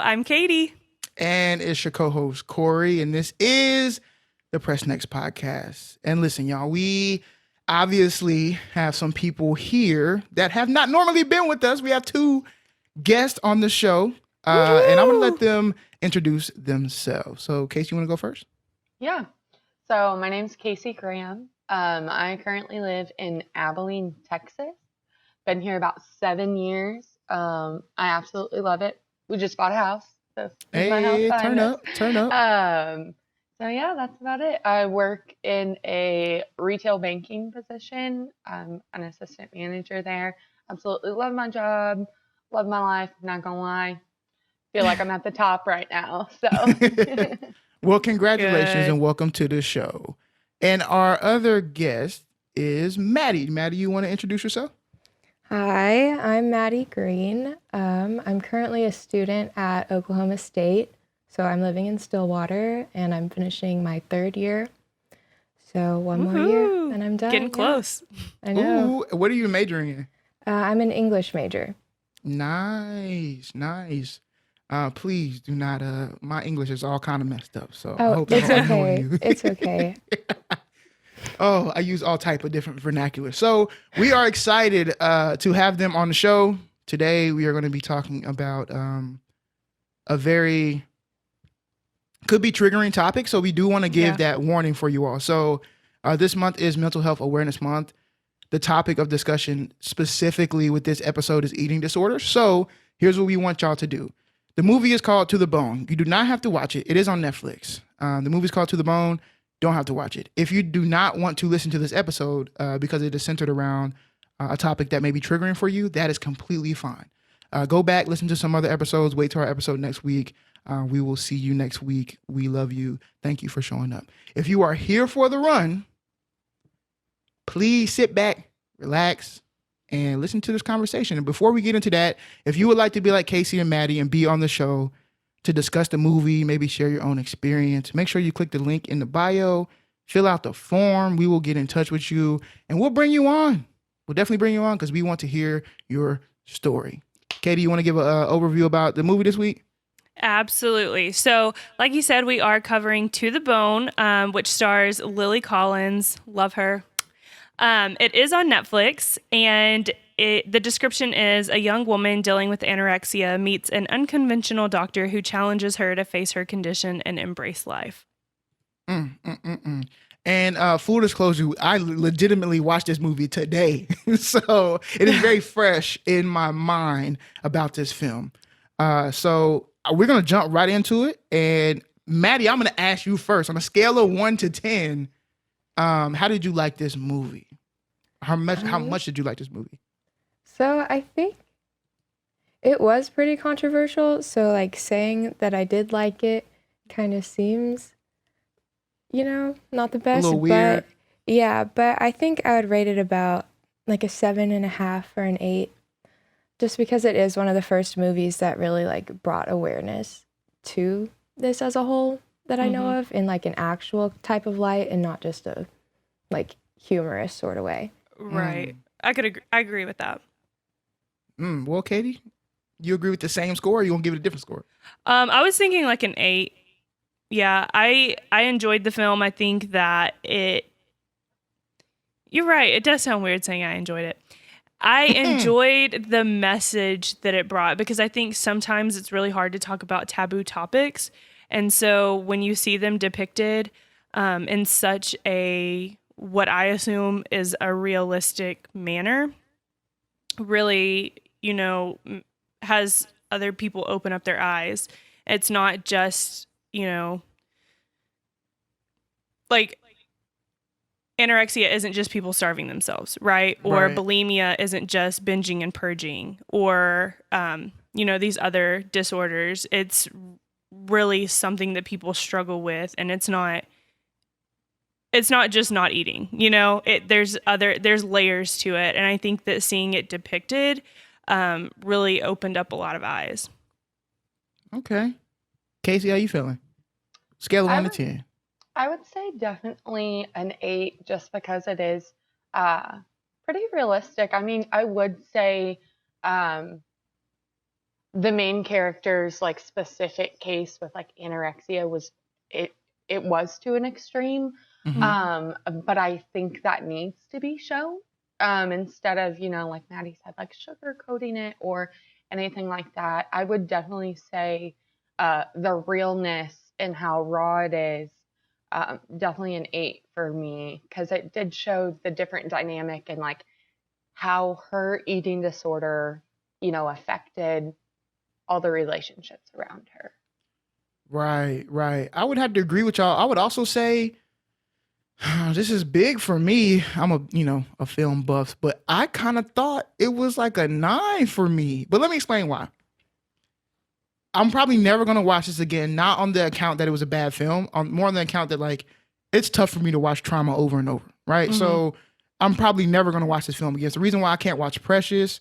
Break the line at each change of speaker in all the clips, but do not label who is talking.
I'm Cadey.
And it's your co-host, Cori. And this is the Press Next podcast. And listen, y'all, we obviously have some people here that have not normally been with us. We have two guests on the show. And I'm going to let them introduce themselves. So, Casey, you want to go first?
Yeah. So my name's Casey Graham. I currently live in Abilene, Texas. Been here about 7 years. I absolutely love it. We just bought a house. So
Hey,
my house
turn up.
So yeah, that's about it. I work in a retail banking position. I'm an assistant manager there. Absolutely love my job. Love my life. Not gonna lie. Feel like I'm at the top right now. So
Well, congratulations
Good.
and welcome to the show. And our other guest is Maddie. Maddie, you want to introduce yourself?
Hi, I'm Maddie Green. I'm currently a student at Oklahoma State, so I'm living in Stillwater, and I'm finishing my 3rd year. So one more year, and I'm done.
Getting close.
I know.
Ooh, what are you majoring in?
I'm an English major.
Nice. Please do not. My English is all kind of messed up, so I
Oh,
hope
it's
that's not annoying
okay.
you.
It's okay.
Oh, I use all type of different vernacular. So we are excited to have them on the show today. We are going to be talking about a very could be triggering topic. So we do want to give that warning for you all. So this month is Mental Health Awareness Month. The topic of discussion specifically with this episode is eating disorders. So here's what we want y'all to do. The movie is called To the Bone. You do not have to watch it. It is on Netflix. The movie is called To the Bone. Don't have to watch it. If you do not want to listen to this episode because it is centered around a topic that may be triggering for you, that is completely fine. Go back, listen to some other episodes, wait till our episode next week. We will see you next week. We love you. Thank you for showing up. If you are here for the run, please sit back, relax, and listen to this conversation. And before we get into that, if you would like to be like Casey and Maddie and be on the show to discuss the movie, maybe share your own experience, make sure you click the link in the bio, fill out the form. We will get in touch with you and we'll bring you on. We'll definitely bring you on because we want to hear your story. Katie, you want to give an overview about the movie this week?
Absolutely. So, like you said, we are covering To the Bone, which stars Lily Collins. Love her. It is on Netflix, and the description is a young woman dealing with anorexia meets an unconventional doctor who challenges her to face her condition and embrace life.
And full disclosure, I legitimately watched this movie today. So it is very fresh in my mind about this film. So we're going to jump right into it. And Maddie, I'm going to ask you first. On a scale of 1 to 10, how did you like this movie? How much did you like this movie?
So I think it was pretty controversial. So like saying that I did like it kind of seems, not the best.
A little weird.
But yeah, but I think I would rate it about like a 7.5 or an 8. Just because it is one of the first movies that really like brought awareness to this as a whole that I know of in like an actual type of light and not just a like humorous sort of way.
Right. I agree with that.
Well, Katie, you agree with the same score or you want to give it a different score?
I was thinking like an 8. Yeah, I enjoyed the film. I think that you're right. It does sound weird saying I enjoyed it. I enjoyed the message that it brought because I think sometimes it's really hard to talk about taboo topics. And so when you see them depicted in such what I assume is a realistic manner, really, has other people open up their eyes. It's not just, like anorexia isn't just people starving themselves, right? Or bulimia isn't just binging and purging or, these other disorders. It's really something that people struggle with, and it's not just not eating, there's layers to it. And I think that seeing it depicted really opened up a lot of eyes.
Okay. Casey, how you feeling? Scale of 1 to 10.
I would say definitely an 8 just because it is pretty realistic. I mean, I would say the main character's like specific case with like anorexia was it it was to an extreme.
Hmm.
But I think that needs to be shown. Instead of, like Maddie said, like sugarcoating it or anything like that. I would definitely say the realness and how raw it is, definitely an 8 for me, because it did show the different dynamic and like how her eating disorder, affected all the relationships around her.
Right, right. I would have to agree with y'all. I would also say this is big for me. I'm a film buff, but I kind of thought it was like a 9 for me. But let me explain why. I'm probably never gonna watch this again. Not on the account that it was a bad film, on more on the account that like it's tough for me to watch trauma over and over. Right.
Mhm.
So I'm probably never gonna watch this film again. It's the reason why I can't watch Precious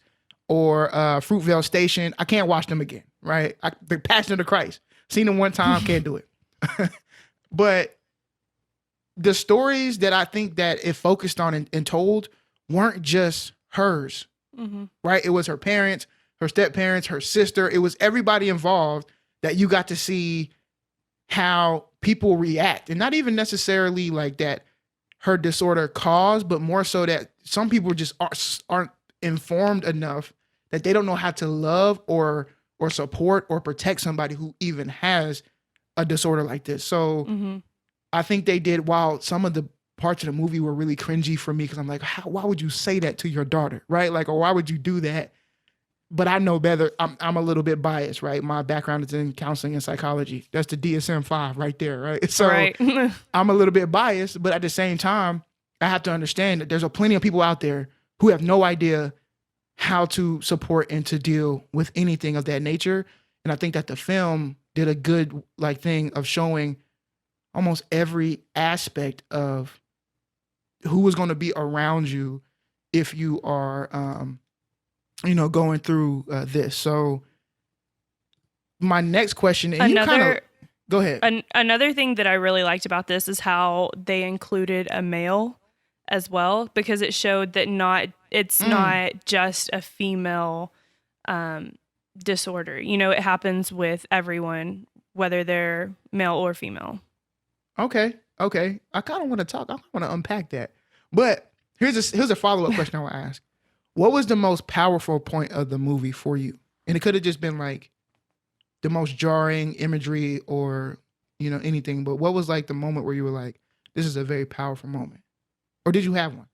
or Fruitvale Station. I can't watch them again. Right. The Passion of Christ. Seen them one time, can't do it. But the stories that I think that it focused on and told weren't just hers,
Mhm.
right? It was her parents, her step parents, her sister. It was everybody involved that you got to see how people react, and not even necessarily like that her disorder caused, but more so that some people just aren't informed enough that they don't know how to love or support or protect somebody who even has a disorder like this. So
Mhm.
I think they did, while some of the parts of the movie were really cringy for me, because I'm like, why would you say that to your daughter, right? Like, or why would you do that? But I know better. I'm a little bit biased, right? My background is in counseling and psychology. That's the DSM-5 right there, right? So
Right.
I'm a little bit biased, but at the same time, I have to understand that there's a plenty of people out there who have no idea how to support and to deal with anything of that nature. And I think that the film did a good like thing of showing almost every aspect of who is going to be around you if you are going through this. So my next question, and you kind of
Another
go ahead.
another thing that I really liked about this is how they included a male as well, because it showed that it's not just a female disorder. It happens with everyone, whether they're male or female.
Okay. I kind of want to talk. I want to unpack that. But here's a follow-up question I want to ask. What was the most powerful point of the movie for you? And it could have just been like the most jarring imagery or, anything. But what was like the moment where you were like, this is a very powerful moment? Or did you have one?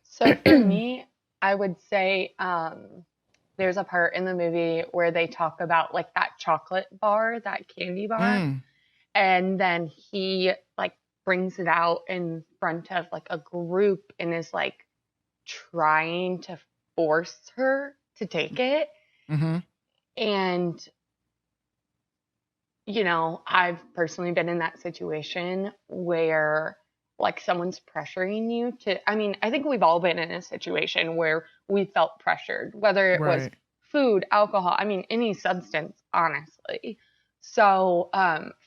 So for me, I would say there's a part in the movie where they talk about like that chocolate bar, that candy bar,
Mm.
and then he like brings it out in front of like a group and is like trying to force her to take it.
Mm-hmm.
And I've personally been in that situation where like someone's pressuring you to, I mean, I think we've all been in a situation where we felt pressured, whether it was
Right.
food, alcohol, I mean, any substance, honestly. So,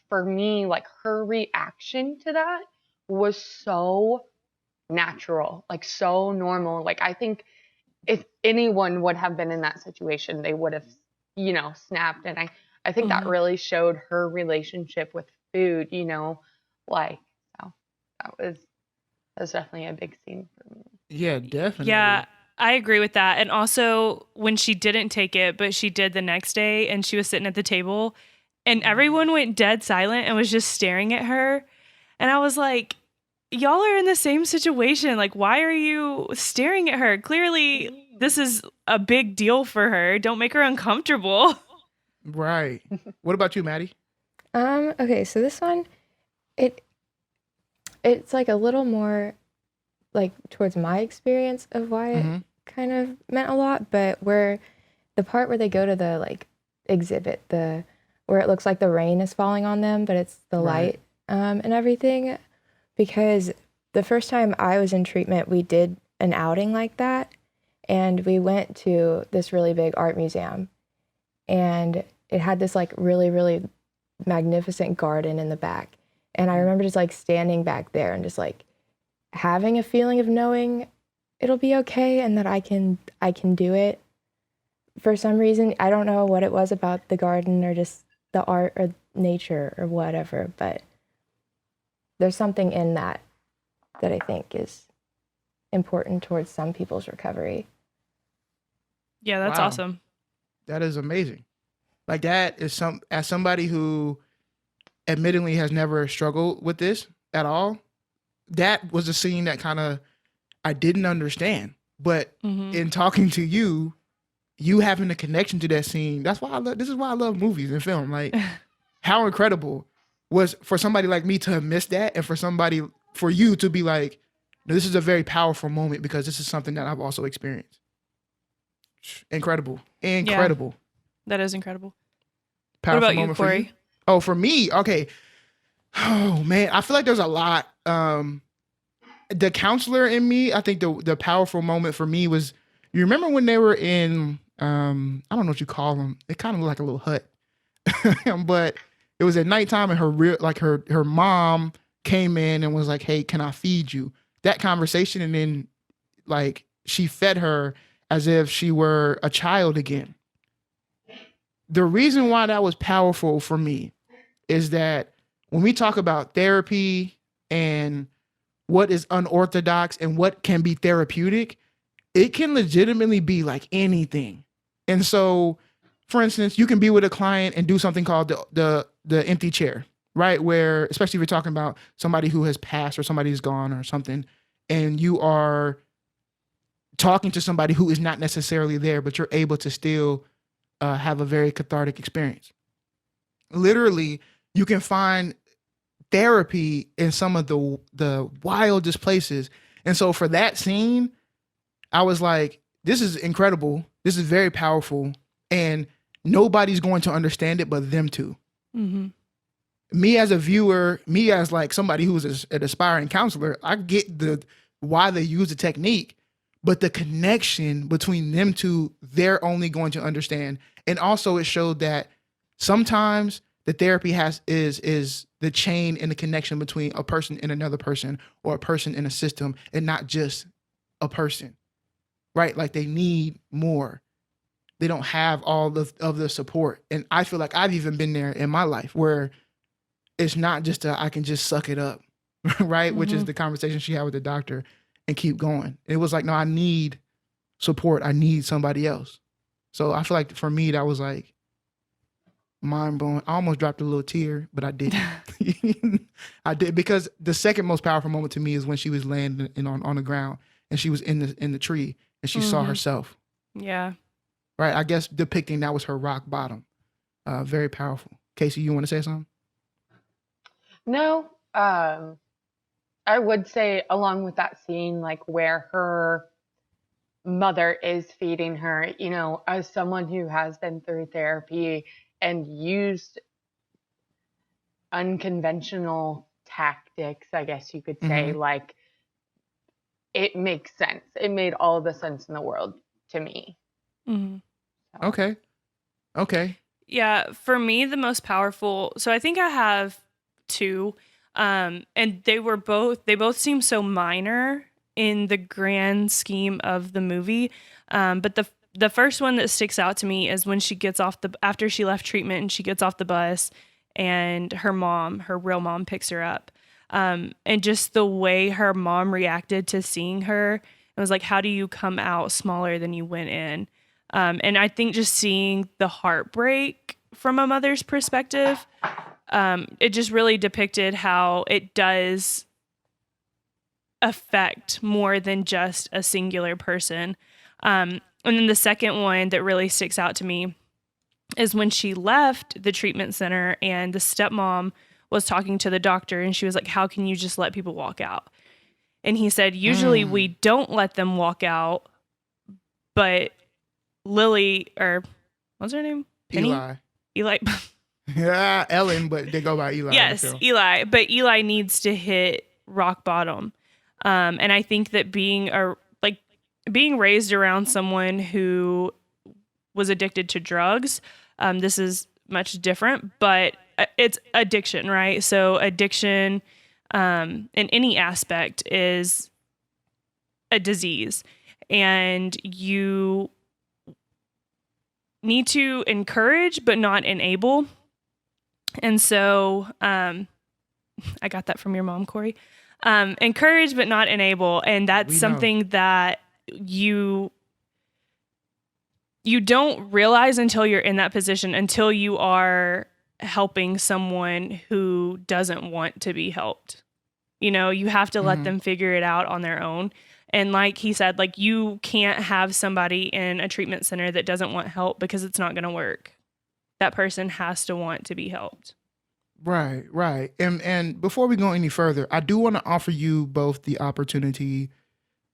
for me, like her reaction to that was so natural, like so normal. Like I think if anyone would have been in that situation, they would have, snapped. And I think that
Mhm.
really showed her relationship with food, like, so that was definitely a big scene for me.
Yeah, definitely.
Yeah, I agree with that. And also when she didn't take it, but she did the next day and she was sitting at the table and everyone went dead silent and was just staring at her. And I was like, y'all are in the same situation. Like, why are you staring at her? Clearly, this is a big deal for her. Don't make her uncomfortable.
Right. What about you, Maddie?
Okay, so this one, it's like a little more like towards my experience of why it
Mhm.
kind of meant a lot, but where the part where they go to the like exhibit, where it looks like the rain is falling on them, but it's the
Right.
light and everything. Because the first time I was in treatment, we did an outing like that, and we went to this really big art museum, and it had this like really, really magnificent garden in the back. And I remember just like standing back there and just like having a feeling of knowing it'll be okay and that I can do it. for some reason, I don't know what it was about the garden or just the art or nature or whatever, but there's something in that I think is important towards some people's recovery.
Yeah, that's
Wow.
awesome.
That is amazing. Like that is as somebody who admittedly has never struggled with this at all, that was a scene that kind of I didn't understand. But in talking to you, you having a connection to that scene, that's why this is why I love movies and film. Like how incredible was for somebody like me to have missed that, and for you to be like, no, this is a very powerful moment because this is something that I've also experienced. Incredible. Incredible.
Yeah, that is incredible.
Powerful
What about you,
moment for
Corey?
Oh, for me, okay. Oh man, I feel like there's a lot. The counselor in me, I think the powerful moment for me was, you remember when they were in I don't know what you call them. It kind of looked like a little hut. But it was at nighttime and her mom came in and was like, "Hey, can I feed you?" That conversation, and then like she fed her as if she were a child again. The reason why that was powerful for me is that when we talk about therapy and what is unorthodox and what can be therapeutic, it can legitimately be like anything. And so, for instance, you can be with a client and do something called the empty chair, right? Where, especially if you're talking about somebody who has passed or somebody who's gone or something, and you are talking to somebody who is not necessarily there, but you're able to still have a very cathartic experience. Literally, you can find therapy in some of the wildest places. And so for that scene, I was like, this is incredible. This is very powerful. And nobody's going to understand it but them two.
Mm-hmm.
Me as a viewer, me as like somebody who's an aspiring counselor, I get why they use the technique, but the connection between them two, they're only going to understand. And also it showed that sometimes the therapy is the chain and the connection between a person and another person, or a person in a system, and not just a person, right? Like they need more. They don't have all of the support. And I feel like I've even been there in my life where it's not just I can just suck it up, right? Which is the conversation she had with the doctor, and keep going. It was like, no, I need support. I need somebody else. So I feel like for me, that was like mind blowing. I almost dropped a little tear, but I didn't. I did, because the second most powerful moment to me is when she was laying on the ground and she was in the tree and she saw herself.
Yeah.
Right. I guess depicting that was her rock bottom. Very powerful. Casey, you want to say something?
No, I would say along with that scene, like where her mother is feeding her, you know, as someone who has been through therapy and used unconventional tactics, I guess you could say, like it makes sense. It made all the sense in the world to me.
Mm-hmm.
So. Okay.
Yeah, for me, the most powerful. So I think I have two, and they both seem so minor in the grand scheme of the movie. But the first one that sticks out to me is when she gets after she left treatment and she gets off the bus, and her real mom picks her up. And just the way her mom reacted to seeing her, it was like, how do you come out smaller than you went in? And I think just seeing the heartbreak from a mother's perspective, it just really depicted how it does affect more than just a singular person. And then the second one that really sticks out to me is when she left the treatment center and the stepmom was talking to the doctor, and she was like, how can you just let people walk out? And he said, usually we don't let them walk out, but Lily, or what's her name? Penny? Eli.
Yeah, Ellen, but they go by Eli.
Yes, Eli. But Eli needs to hit rock bottom. And I think that being raised around someone who was addicted to drugs, this is much different, but it's addiction, right? So addiction in any aspect is a disease. And you need to encourage but not enable. And so I got that from your mom, Cori. Encourage but not enable. And that's something that you don't realize until you're in that position, until you are helping someone who doesn't want to be helped. You know, you have to let them figure it out on their own. And like he said, like, you can't have somebody in a treatment center that doesn't want help, because it's not going to work. That person has to want to be helped.
Right, right. And before we go any further, I do want to offer you both the opportunity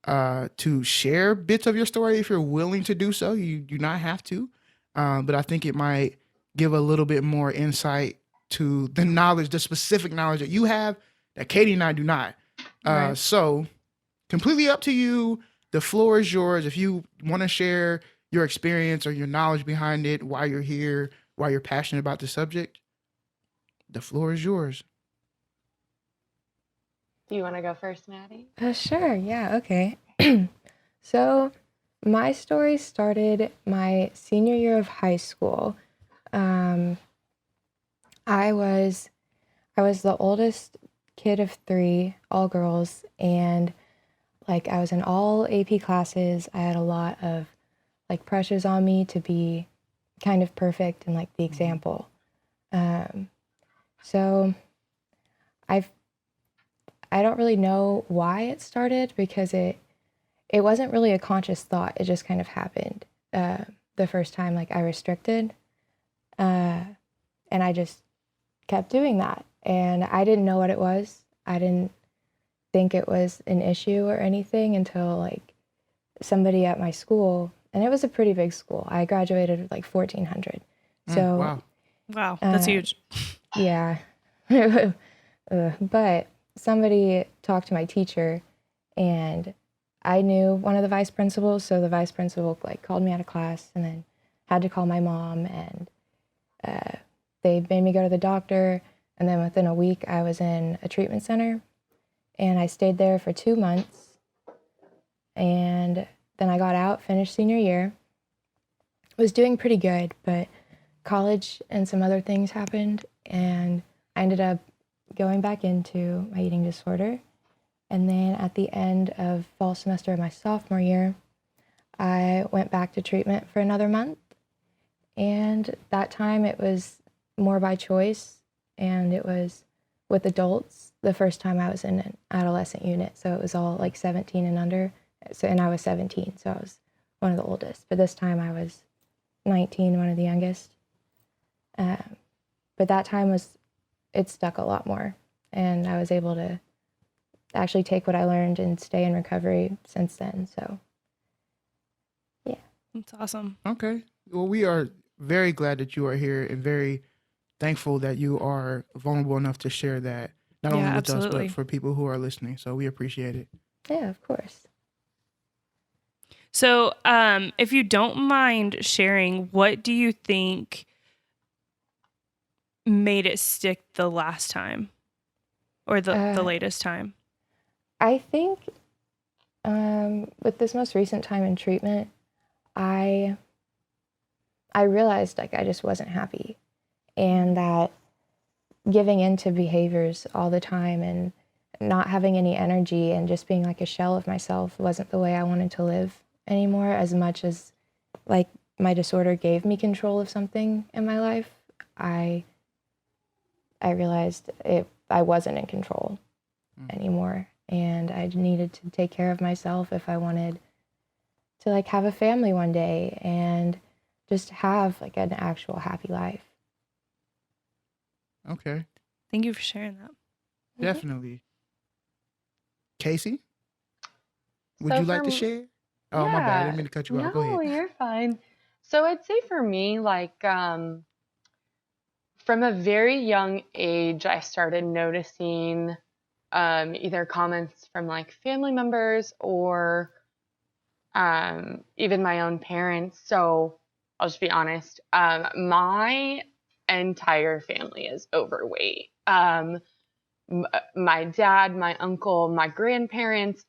to share bits of your story if you're willing to do so. You do not have to, but I think it might give a little bit more insight to the knowledge, the specific knowledge that you have that Cadey and I do not.
Right.
So completely up to you. The floor is yours. If you want to share your experience or your knowledge behind it, why you're here, why you're passionate about the subject, the floor is yours.
Do you want to go first, Maddie?
Sure. Yeah. Okay. So my story started my senior year of high school. I was the oldest kid of 3, all girls, and like I was in all AP classes. I had a lot of like pressures on me to be kind of perfect and like the example. So I don't really know why it started, because it wasn't really a conscious thought. It just kind of happened. The first time like I restricted, and I just kept doing that, and I didn't know what it was. I didn't think it was an issue or anything until like somebody at my school, and it was a pretty big school. I graduated with like 1,400. So
wow, that's huge.
Yeah. But somebody talked to my teacher, and I knew one of the vice principals, so the vice principal like called me out of class and then had to call my mom, and they made me go to the doctor, and then within a week I was in a treatment center, and I stayed there for 2 months, and then I got out, finished senior year. Was doing pretty good, but college and some other things happened, and I ended up going back into my eating disorder. And then at the end of fall semester of my sophomore year, I went back to treatment for another month. And that time it was more by choice, and it was with adults. The first time I was in an adolescent unit, so it was all like 17 and under. So, and I was 17, so I was one of the oldest. But this time I was 19, one of the youngest. But that time it stuck a lot more, and I was able to actually take what I learned and stay in recovery since then. So, yeah.
That's awesome.
Okay. Well, we are very glad that you are here, and very thankful that you are vulnerable enough to share that, not only with us, but for people who are listening. So we appreciate it.
Yeah, of course.
So if you don't mind sharing, what do you think made it stick the last time, or the latest time?
I think with this most recent time in treatment, I realized like I just wasn't happy, and that giving into behaviors all the time and not having any energy and just being like a shell of myself wasn't the way I wanted to live anymore. As much as like my disorder gave me control of something in my life, I realized I wasn't in control anymore, and I needed to take care of myself if I wanted to like have a family one day and just have like an actual happy life.
Okay.
Thank you for sharing that.
Definitely. Casey, would
So
you like to share? Oh, my bad. I didn't mean to cut you off. Go
No,
ahead.
you're fine. So I'd say for me, like from a very young age, I started noticing either comments from like family members or even my own parents. So I'll just be honest. My entire family is overweight. My dad, my uncle, my grandparents,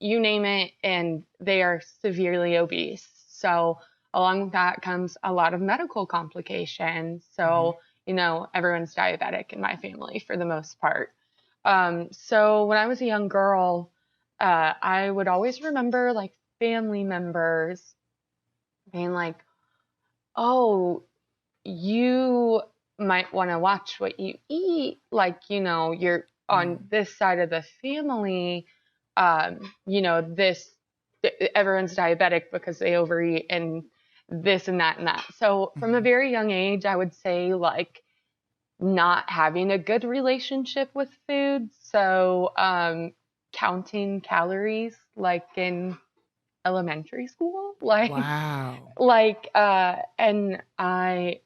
you name it, and they are severely obese. So along with that comes a lot of medical complications. So, everyone's diabetic in my family for the most part. So when I was a young girl, I would always remember like family members being like, oh, you might want to watch what you eat. Like, you're on this side of the family, everyone's diabetic because they overeat and this and that and that. So from a very young age, I would say like not having a good relationship with food. So counting calories like in elementary school,
Wow.
and I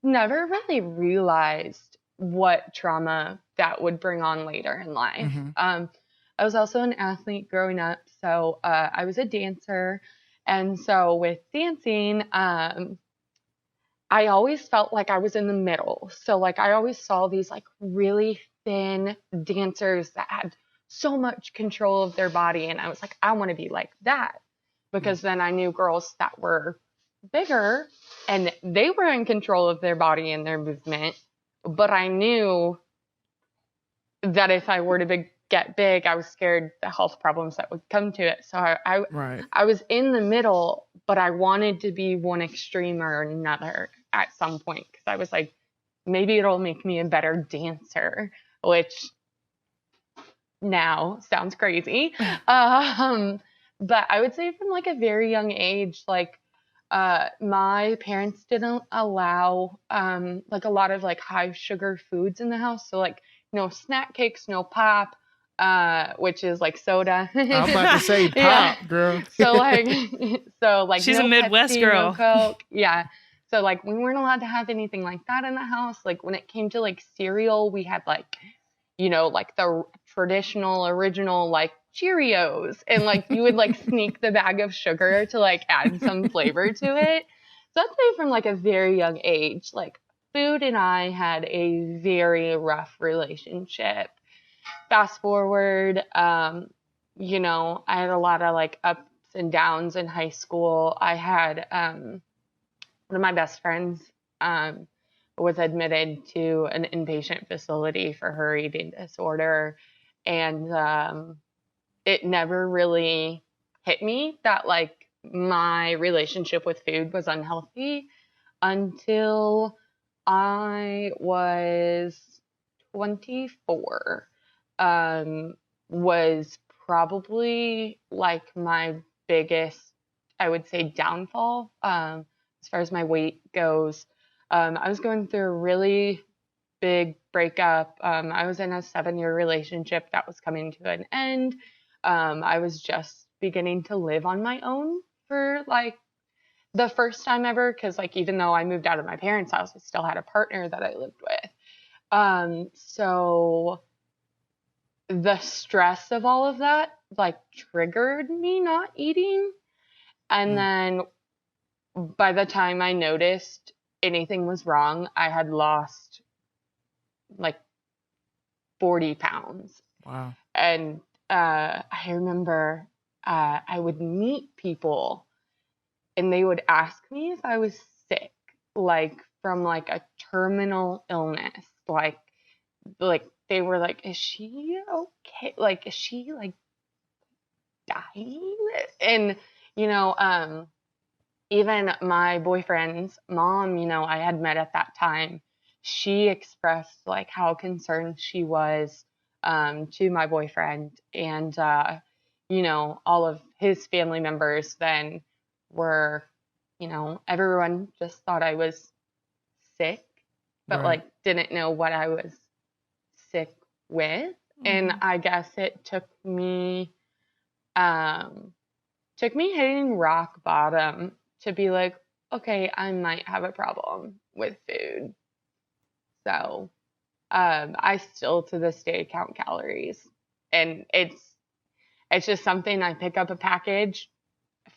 never really realized what trauma that would bring on later in life. I was also an athlete growing up, so I was a dancer, and so with dancing, I always felt like I was in the middle. So like I always saw these like really thin dancers that had so much control of their body, and I was like, I want to be like that, because then I knew girls that were bigger and they were in control of their body and their movement, but I knew that if I were to get big, I was scared the health problems that would come to it. So I was in the middle, but I wanted to be one extreme or another at some point, because I was like, maybe it'll make me a better dancer, which now sounds crazy. But I would say from like a very young age, like my parents didn't allow like a lot of like high sugar foods in the house. So like no snack cakes, no pop, which is like soda.
I'm about to say pop, girl.
So like
she's
no
a Midwest
Pepsi,
girl.
no Coke. Yeah. So like we weren't allowed to have anything like that in the house. Like when it came to like cereal, we had like, like the traditional original like Cheerios, and like you would like sneak the bag of sugar to like add some flavor to it. So I'd say from like a very young age, like food and I had a very rough relationship. Fast forward, I had a lot of like ups and downs in high school. I had one of my best friends was admitted to an inpatient facility for her eating disorder, and it never really hit me that like my relationship with food was unhealthy until I was 24. Was probably like my biggest, I would say, downfall as far as my weight goes. I was going through a really big breakup. I was in a 7-year relationship that was coming to an end. I was just beginning to live on my own for like the first time ever, because like even though I moved out of my parents' house, I still had a partner that I lived with. So the stress of all of that like triggered me not eating. And then by the time I noticed anything was wrong, I had lost like 40 pounds.
Wow.
And I remember I would meet people and they would ask me if I was sick, like from like a terminal illness. Like they were like, is she okay? Like, is she like dying? And, even my boyfriend's mom, I had met at that time, she expressed like how concerned she was to my boyfriend. And, all of his family members then were, everyone just thought I was sick, but like didn't know what I was sick with. And I guess it took me hitting rock bottom to be like, okay, I might have a problem with food. So I still to this day count calories, and it's just something. I pick up a package,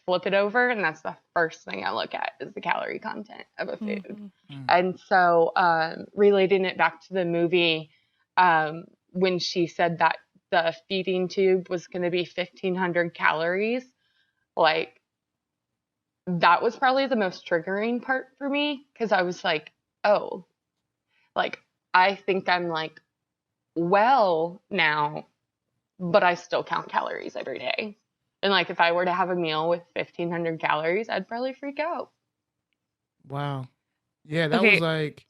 flip it over, and that's the first thing I look at is the calorie content of a food. And so relating it back to the movie, when she said that the feeding tube was going to be 1,500 calories, like that was probably the most triggering part for me because I was like, oh, like I think I'm like well now, but I still count calories every day. And like if I were to have a meal with 1,500 calories, I'd probably freak out.
Wow. Yeah, that
Okay.
was like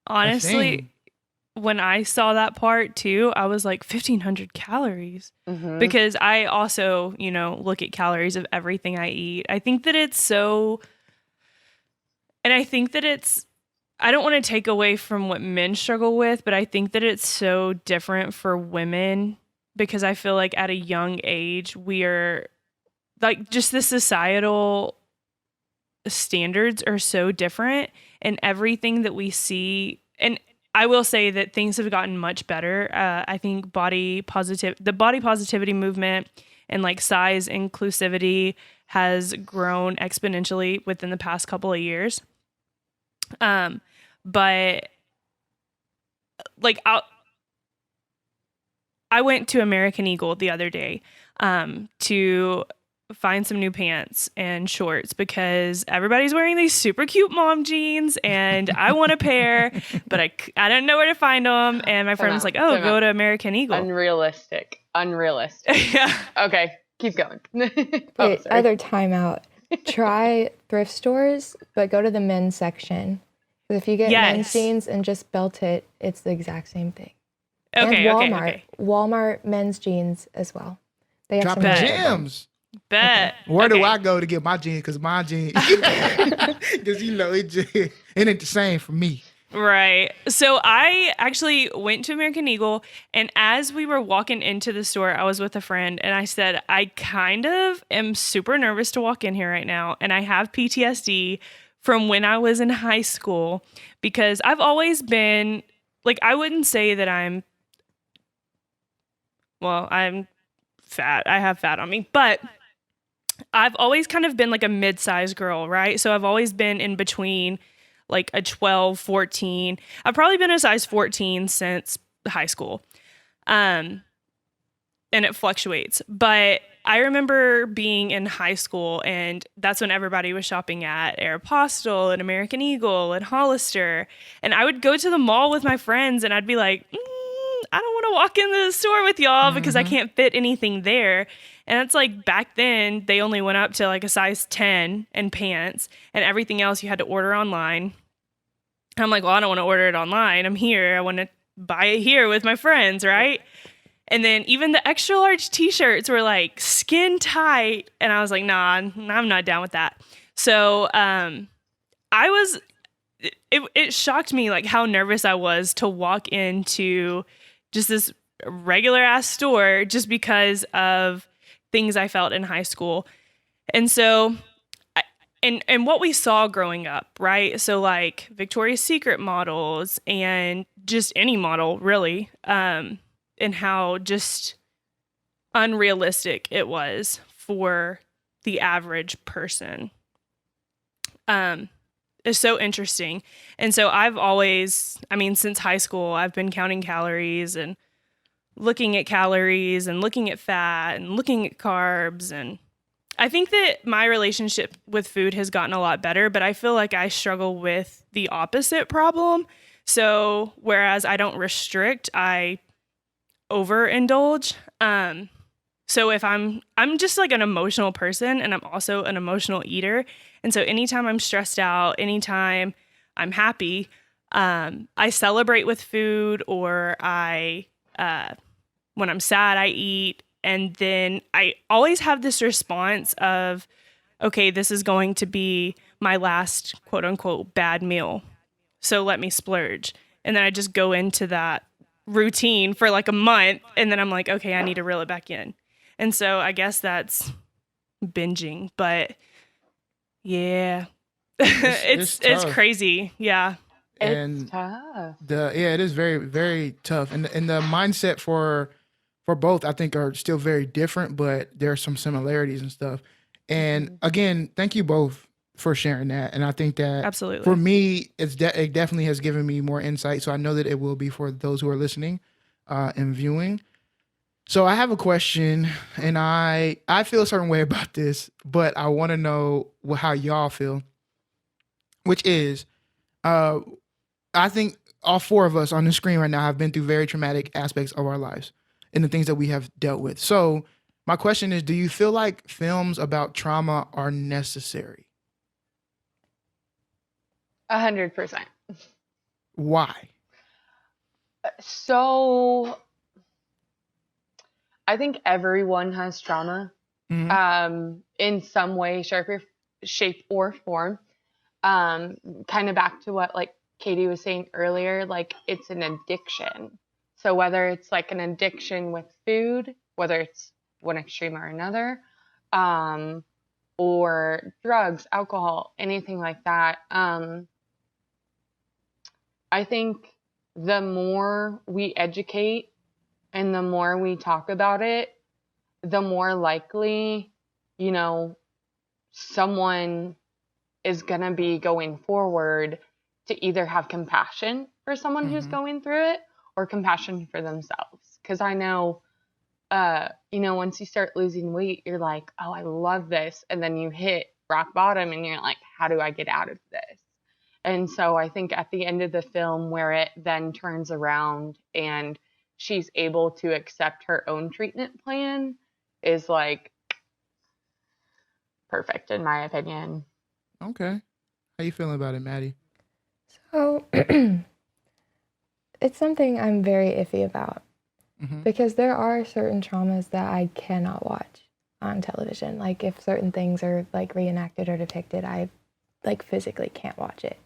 a
Honestly,
thing.
when I saw that part too, I was like 1,500 calories.
Mm-hmm.
Because I also, look at calories of everything I eat. I think that it's so, and I think that I don't want to take away from what men struggle with, but I think that it's so different for women because I feel like at a young age, we are like just the societal standards are so different and everything that we see. And I will say that things have gotten much better. I think the body positivity movement and like size inclusivity has grown exponentially within the past couple of years. But like I went to American Eagle the other day to find some new pants and shorts because everybody's wearing these super cute mom jeans and I want a pair, but I don't know where to find them. And my friend was like, oh, go to American Eagle.
Unrealistic.
Yeah.
Okay, keep going.
Wait, other timeout. Try thrift stores, but go to the men's section. Because if you get men's jeans and just belt it, it's the exact same thing.
Okay,
and Walmart.
Okay.
Walmart men's jeans as well. They have
Dropping
some
gems.
Bet.
Where do I go to get my jeans? Because my jeans, because it ain't the same for me.
Right. So I actually went to American Eagle, and as we were walking into the store, I was with a friend, and I said, I kind of am super nervous to walk in here right now, and I have PTSD from when I was in high school because I've always been, like, I wouldn't say that I'm fat. I have fat on me, but I've always kind of been like a mid-sized girl, right? So I've always been in between like a 12, 14. I've probably been a size 14 since high school. And it fluctuates. But I remember being in high school and that's when everybody was shopping at Aeropostale and American Eagle and Hollister. And I would go to the mall with my friends and I'd be like, I don't want to walk in the store with y'all because I can't fit anything there. And it's like back then they only went up to like a size 10 in pants and everything else you had to order online. I'm like, well, I don't want to order it online. I'm here. I want to buy it here with my friends, right? And then even the extra large t-shirts were like skin tight. And I was like, nah, I'm not down with that. So it shocked me like how nervous I was to walk into just this regular ass store just because of things I felt in high school. And so, and what we saw growing up, right? So like Victoria's Secret models and just any model really, and how just unrealistic it was for the average person. It's so interesting. And so I've always, since high school, I've been counting calories and looking at calories and looking at fat and looking at carbs. And I think that my relationship with food has gotten a lot better, but I feel like I struggle with the opposite problem. So whereas I don't restrict, I overindulge. So if I'm just like an emotional person and I'm also an emotional eater. And so anytime I'm stressed out, anytime I'm happy, I celebrate with food, or when I'm sad, I eat. And then I always have this response of, okay, this is going to be my last quote unquote bad meal. So let me splurge. And then I just go into that routine for like a month. And then I'm like, okay, I need to reel it back in. And so I guess that's binging, but yeah, it's crazy. Yeah.
It's tough.
It is very, very tough. And the mindset for both, I think, are still very different, but there are some similarities and stuff. And again, thank you both for sharing that. And I think that
absolutely
for me, it definitely has given me more insight. So I know that it will be for those who are listening and viewing. So I have a question, and I feel a certain way about this, but I want to know how y'all feel, which is, uh, I think all four of us on the screen right now have been through very traumatic aspects of our lives and the things that we have dealt with. So my question is, do you feel like films about trauma are necessary?
100%.
Why?
So I think everyone has trauma, in some way, shape or form. Kind of back to what like Katie was saying earlier, like it's an addiction. So whether it's like an addiction with food, whether it's one extreme or another, or drugs, alcohol, anything like that. I think the more we educate and the more we talk about it, the more likely, someone is going to be going forward to either have compassion for someone who's going through it or compassion for themselves. Because I know, once you start losing weight, you're like, oh, I love this. And then you hit rock bottom and you're like, how do I get out of this? And so I think at the end of the film, where it then turns around and she's able to accept her own treatment plan, is like perfect in my opinion.
Okay. How you feeling about it, Maddie?
So it's something I'm very iffy about because there are certain traumas that I cannot watch on television. Like if certain things are like reenacted or depicted, I like physically can't watch it.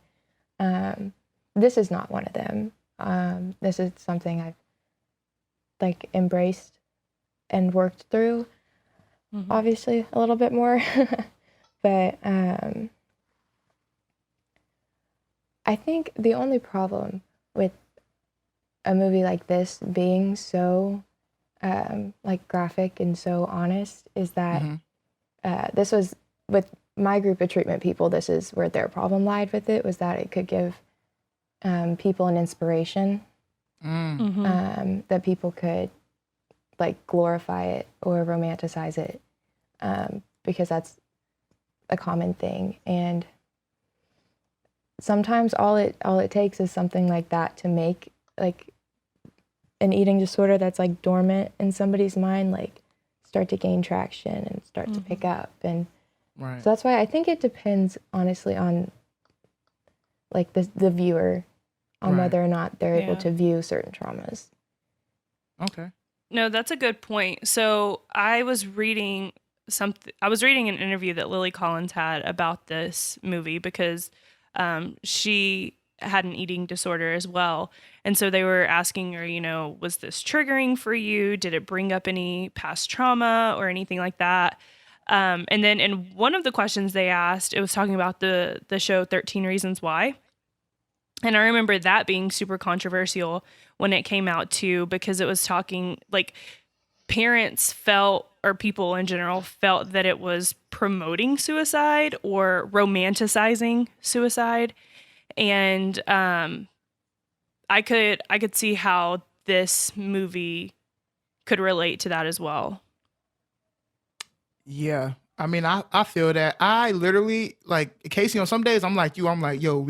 This is not one of them. This is something I've like embraced and worked through, obviously a little bit more, but I think the only problem with a movie like this being so like graphic and so honest is that this was with my group of treatment people, this is where their problem lied with it, was that it could give people an inspiration, that people could like glorify it or romanticize it, because that's a common thing. And sometimes all it takes is something like that to make like an eating disorder that's like dormant in somebody's mind like start to gain traction and start to pick up. And so that's why I think it depends honestly on like the viewer on whether or not they're able to view certain traumas.
Okay.
No, that's a good point. So I was reading an interview that Lily Collins had about this movie because she had an eating disorder as well. And so they were asking her, was this triggering for you? Did it bring up any past trauma or anything like that? And then in one of the questions they asked, it was talking about the show 13 Reasons Why. And I remember that being super controversial when it came out too, because it was talking like parents felt, or people in general felt, that it was promoting suicide or romanticizing suicide. And I could see how this movie could relate to that as well.
Yeah. I mean, I feel that. I literally, like, Casey, on some days, I'm like, yo,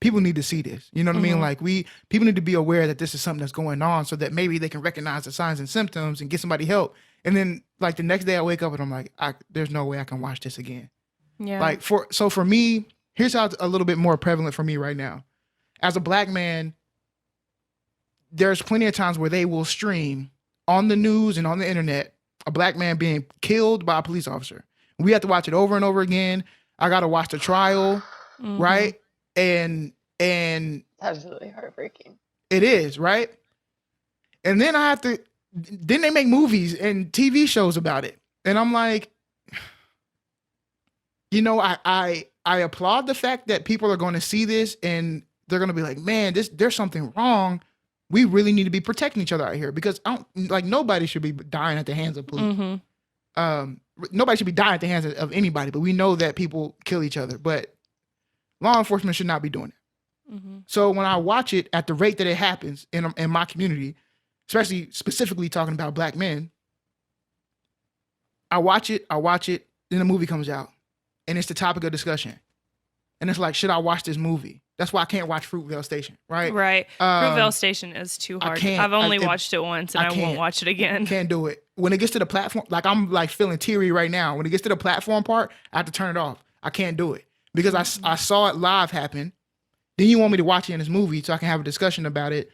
people need to see this. You know what I mean? Like, people need to be aware that this is something that's going on so that maybe they can recognize the signs and symptoms and get somebody help. And then, like, the next day I wake up and I'm like, there's no way I can watch this again.
Yeah.
Like, for me, here's how it's a little bit more prevalent for me right now. As a Black man, there's plenty of times where they will stream on the news and on the internet a Black man being killed by a police officer. We have to watch it over and over again. I got to watch the trial, right? And
That's really heartbreaking.
It is, right? And then then they make movies and TV shows about it. And I'm like, I applaud the fact that people are going to see this and they're going to be like, man, there's something wrong. We really need to be protecting each other out here because nobody should be dying at the hands of police. Nobody should be dying at the hands of anybody, but we know that people kill each other, but law enforcement should not be doing it. So when I watch it at the rate that it happens in my community, especially specifically talking about black men. I watch it, then the movie comes out, and it's the topic of discussion. And it's like, should I watch this movie? That's why I can't watch Fruitvale Station, right?
Right. Fruitvale Station is too hard. I've only watched it once, and I won't watch it again.
Can't do it. When it gets to the platform, like I'm like feeling teary right now. When it gets to the platform part, I have to turn it off. I can't do it because I saw it live happen. Then you want me to watch it in this movie so I can have a discussion about it.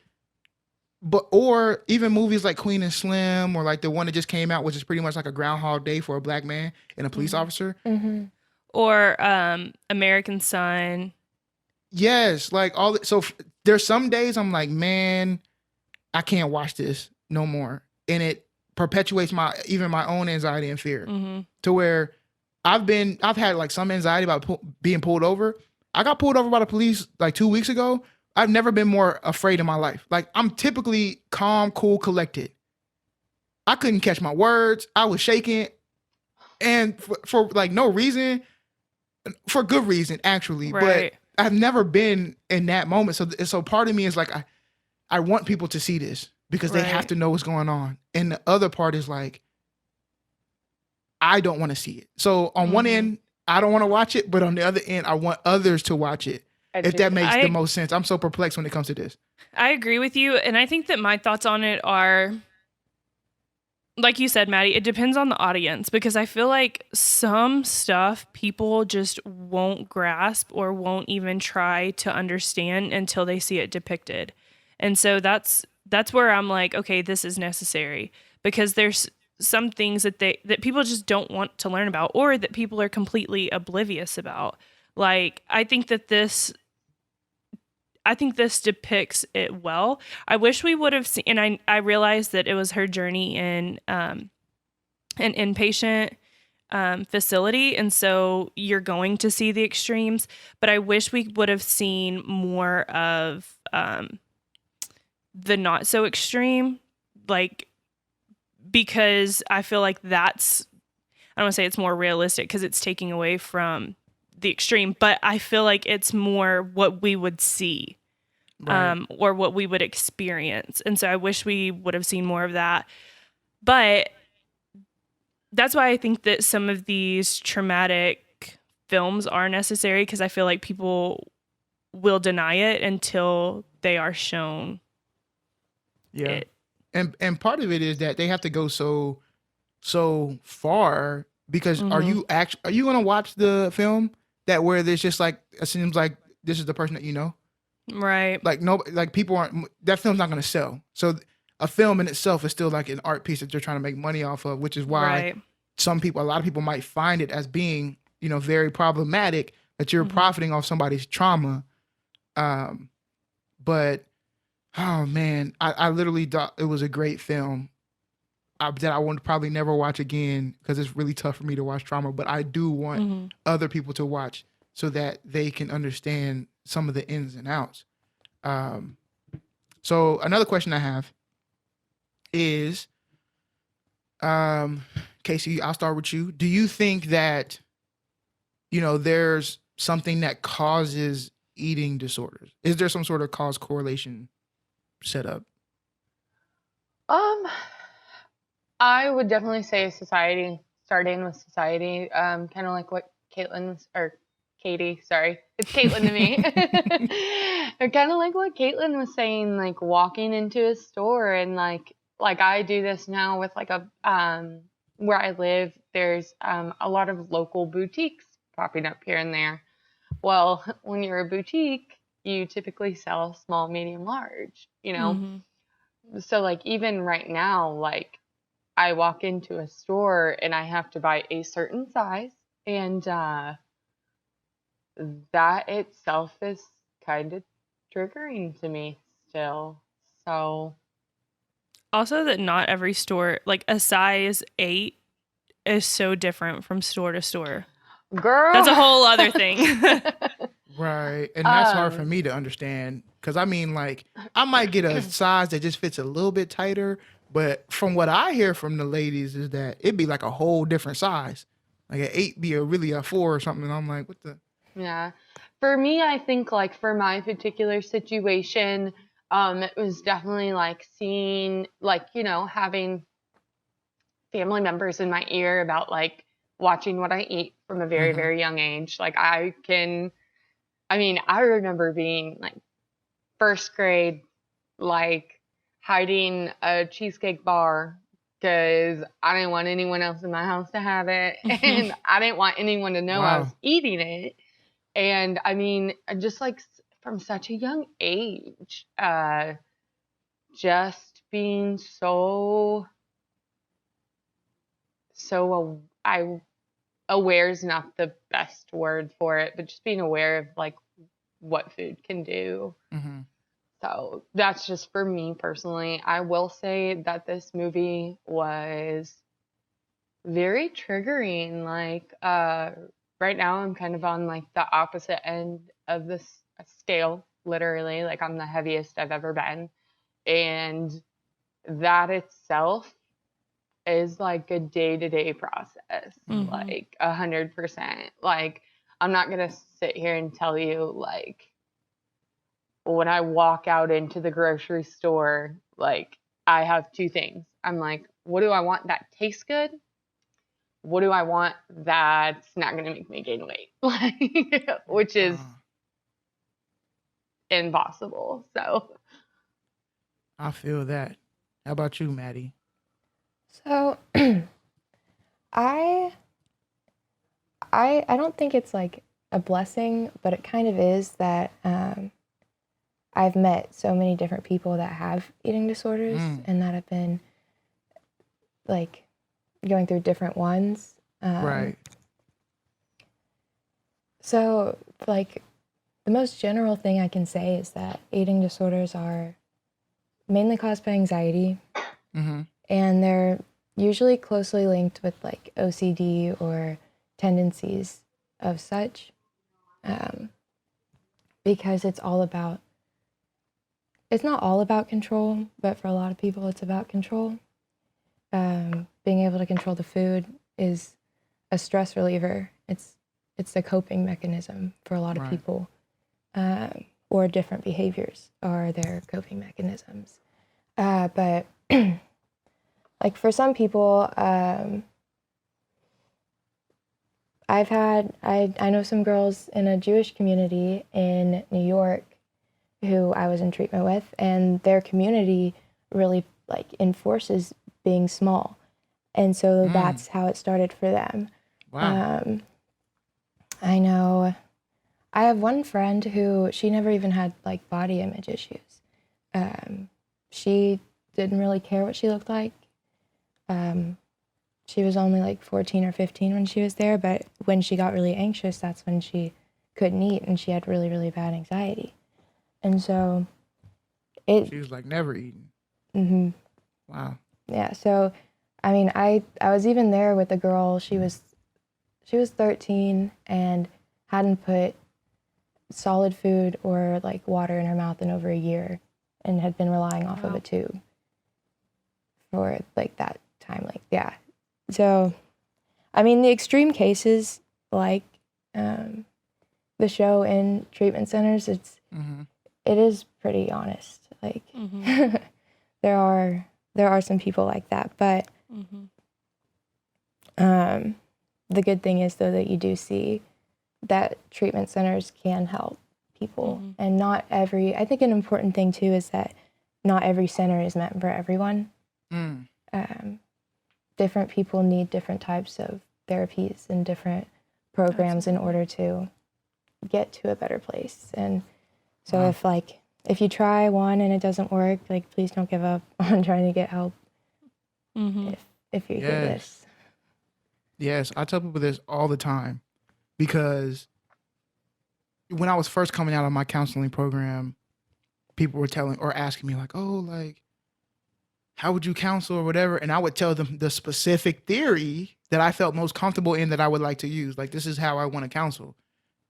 But or even movies like Queen and Slim, or like the one that just came out, which is pretty much like a Groundhog Day for a black man and a police officer.
Mm-hmm.
Or American Son.
Yes, like there's some days I'm like, man, I can't watch this no more, and it perpetuates my own anxiety and fear to where I've had like some anxiety about being pulled over. I got pulled over by the police like 2 weeks ago. I've never been more afraid in my life. Like I'm typically calm, cool, collected. I couldn't catch my words. I was shaking, and for like no reason, for good reason actually.
Right.
But I've never been in that moment. So part of me is like, I want people to see this because they have to know what's going on. And the other part is like, I don't want to see it. So on one end, I don't want to watch it, but on the other end, I want others to watch it. If that makes the most sense. I'm so perplexed when it comes to this.
I agree with you. And I think that my thoughts on it are, like you said, Maddie, it depends on the audience, because I feel like some stuff people just won't grasp or won't even try to understand until they see it depicted. And so that's where I'm like, okay, this is necessary, because there's some things that people just don't want to learn about, or that people are completely oblivious about. Like, I think this depicts it well. I wish we would have seen, and I realized that it was her journey in an inpatient facility, and so you're going to see the extremes, but I wish we would have seen more of the not so extreme, like, because I feel like that's, I don't want to say it's more realistic because it's taking away from the extreme, but I feel like it's more what we would see, or what we would experience. And so I wish we would have seen more of that. But that's why I think that some of these traumatic films are necessary, because I feel like people will deny it until they are shown it.
And part of it is that they have to go so far, because are you going to watch the film that where there's just like, it seems like this is the person that you know?
Right.
Like no, like people aren't, that film's not going to sell. So a film in itself is still like an art piece that they're trying to make money off of, which is why a lot of people might find it as being, very problematic, that you're profiting off somebody's trauma. But oh man, I literally thought it was a great film that I would probably never watch again, because it's really tough for me to watch trauma, but I do want other people to watch so that they can understand some of the ins and outs. So another question I have is, Casey, I'll start with you. Do you think that, there's something that causes eating disorders? Is there some sort of cause correlation set up?
I would definitely say society, starting with society, kind of like what Katie, sorry, it's Caitlin to me. Kind of like what Caitlin was saying, like walking into a store, and like I do this now with like where I live, there's a lot of local boutiques popping up here and there. Well, when you're a boutique, you typically sell small, medium, large, So like even right now, like I walk into a store and I have to buy a certain size, and that itself is kind of triggering to me still. So
also that not every store, like a size 8 is so different from store to store.
Girl,
that's a whole other thing.
Right. And that's hard for me to understand, because I mean, like, I might get a size that just fits a little bit tighter, but from what I hear from the ladies is that it'd be like a whole different size. Like an 8 be really a 4 or something. And I'm like, what the?
Yeah. For me, I think like for my particular situation, It was definitely like seeing, like, having family members in my ear about like watching what I eat from a very,
Mm-hmm.
very young age. Like I remember being like first grade, like hiding a cheesecake bar because I didn't want anyone else in my house to have it. And I didn't want anyone to know I was
Wow.
eating it. And I mean, just like from such a young age, just being I aware is not the best word for it, but just being aware of like what food can do.
Mm-hmm.
So that's just for me personally. I will say that this movie was very triggering. Like, right now I'm kind of on like the opposite end of this scale, literally. Like, I'm the heaviest I've ever been. And that itself is like a day-to-day process,
Mhm.
like 100%. Like, I'm not gonna sit here and tell you like when I walk out into the grocery store, like I have two things. I'm like, what do I want that tastes good? What do I want that's not gonna make me gain weight? Like, which is impossible. So
I feel that. How about you, Maddie?
So I I don't think it's like a blessing, but it kind of is that I've met so many different people that have eating disorders and that have been like going through different ones.
Right.
So like the most general thing I can say is that eating disorders are mainly caused by anxiety,
Mm-hmm.
and they're usually closely linked with like OCD or tendencies of such, because it's not all about control, but for a lot of people it's about control. Being able to control the food is a stress reliever. It's a coping mechanism for a lot of
Right.
people, or different behaviors are their coping mechanisms. But like for some people, I know some girls in a Jewish community in New York who I was in treatment with, and their community really like enforces being small, and so that's how it started for them.
Wow.
I know I have one friend who she never even had like body image issues. She didn't really care what she looked like. She was only like 14 or 15 when she was there, but when she got really anxious, that's when she couldn't eat and she had really, really bad anxiety. And so
She was like never eating.
Mhm.
Wow.
Yeah, so I mean, I was even there with a girl. She was 13 and hadn't put solid food or like water in her mouth in over a year and had been relying off of a tube for like that time. Like, yeah. So, I mean, the extreme cases, like the show in treatment centers, it is pretty honest. Like, there are some people like that, but the good thing is though that you do see that treatment centers can help people, and not every. I think an important thing too is that not every center is meant for everyone. Different people need different types of therapies and different programs in order to get to a better place. And so if you try one and it doesn't work, like please don't give up on trying to get help. If you hear this.
Yes, I tell people this all the time because when I was first coming out of my counseling program, people were telling or asking me like, "Oh, like how would you counsel or whatever?" And I would tell them the specific theory that I felt most comfortable in that I would like to use. Like, this is how I want to counsel.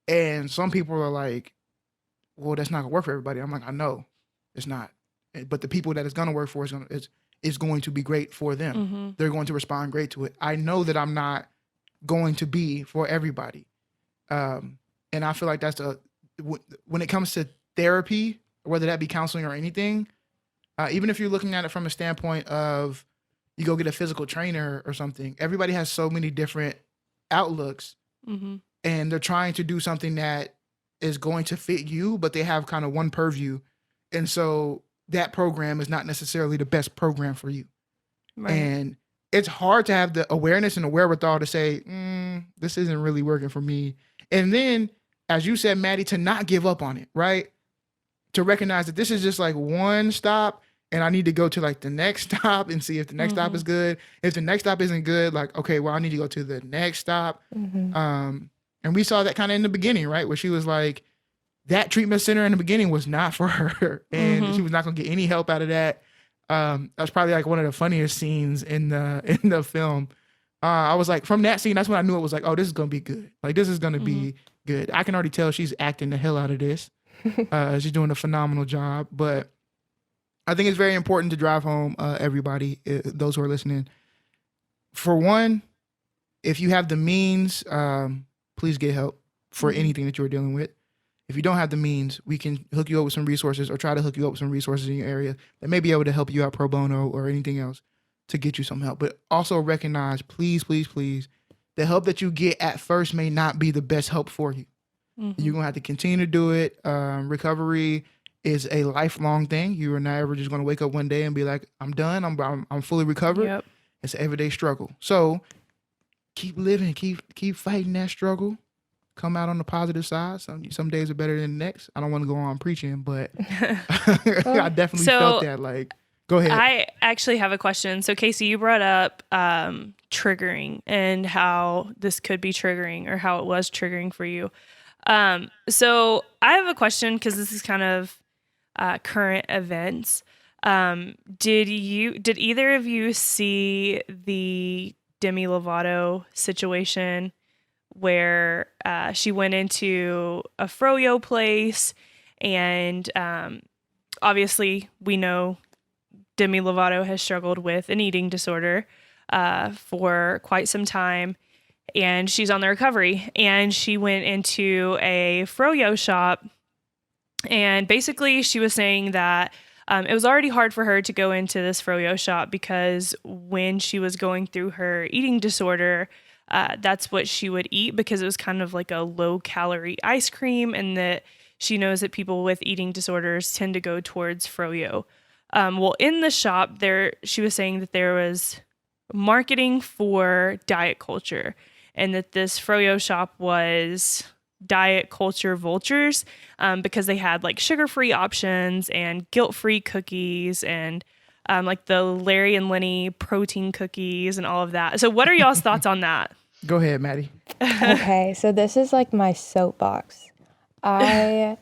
And some people are like, "Well, that's not gonna work for everybody." I'm like, "I know, it's not, but the people that it's gonna work for is going to be great for them. They're going to respond great to it. I know that I'm not going to be for everybody, and I feel like that's when it comes to therapy, whether that be counseling or anything, even if you're looking at it from a standpoint of you go get a physical trainer or something, everybody has so many different outlooks, and they're trying to do something that is going to fit you, but they have kind of one purview. And so that program is not necessarily the best program for you. Right. And it's hard to have the awareness and the wherewithal to say, this isn't really working for me. And then, as you said, Maddie, to not give up on it, right? To recognize that this is just like one stop, and I need to go to like the next stop and see if the next stop is good. If the next stop isn't good, like, okay, well, I need to go to the next stop. And we saw that kind of in the beginning, right? Where she was like, that treatment center in the beginning was not for her, and she was not going to get any help out of that. That was probably like one of the funniest scenes in the film. I was like, from that scene, that's when I knew it was like, oh, this is going to be good. Like, this is going to be good. I can already tell she's acting the hell out of this. She's doing a phenomenal job. But I think it's very important to drive home, everybody, those who are listening. For one, if you have the means, please get help for anything that you're dealing with. If you don't have the means, we can hook you up with some resources or try to hook you up with some resources in your area that may be able to help you out pro bono or anything else to get you some help. But also recognize, please, please, please, the help that you get at first may not be the best help for you. You're going to have to continue to do it. Recovery is a lifelong thing. You are not ever just going to wake up one day and be like, I'm done. I'm fully recovered. Yep. It's an everyday struggle. So keep living, keep fighting that struggle. Come out on the positive side. Some days are better than the next. I don't want to go on preaching, but I definitely felt that. Like, go ahead.
I actually have a question. So, Casey, you brought up triggering and how this could be triggering or how it was triggering for you. So I have a question because this is kind of current events. Did either of you see the Demi Lovato situation where she went into a froyo place and obviously we know Demi Lovato has struggled with an eating disorder for quite some time, and she's on the recovery, and she went into a froyo shop, and basically she was saying that it was already hard for her to go into this froyo shop because when she was going through her eating disorder, that's what she would eat because it was kind of like a low-calorie ice cream, and that she knows that people with eating disorders tend to go towards froyo. Well, in the shop, she was saying that there was marketing for diet culture, and that this froyo shop was diet culture vultures because they had like sugar-free options and guilt-free cookies and like the Larry and Lenny protein cookies and all of that. So what are y'all's thoughts on that?
Go ahead, Maddie.
Okay, so this is like my soapbox. I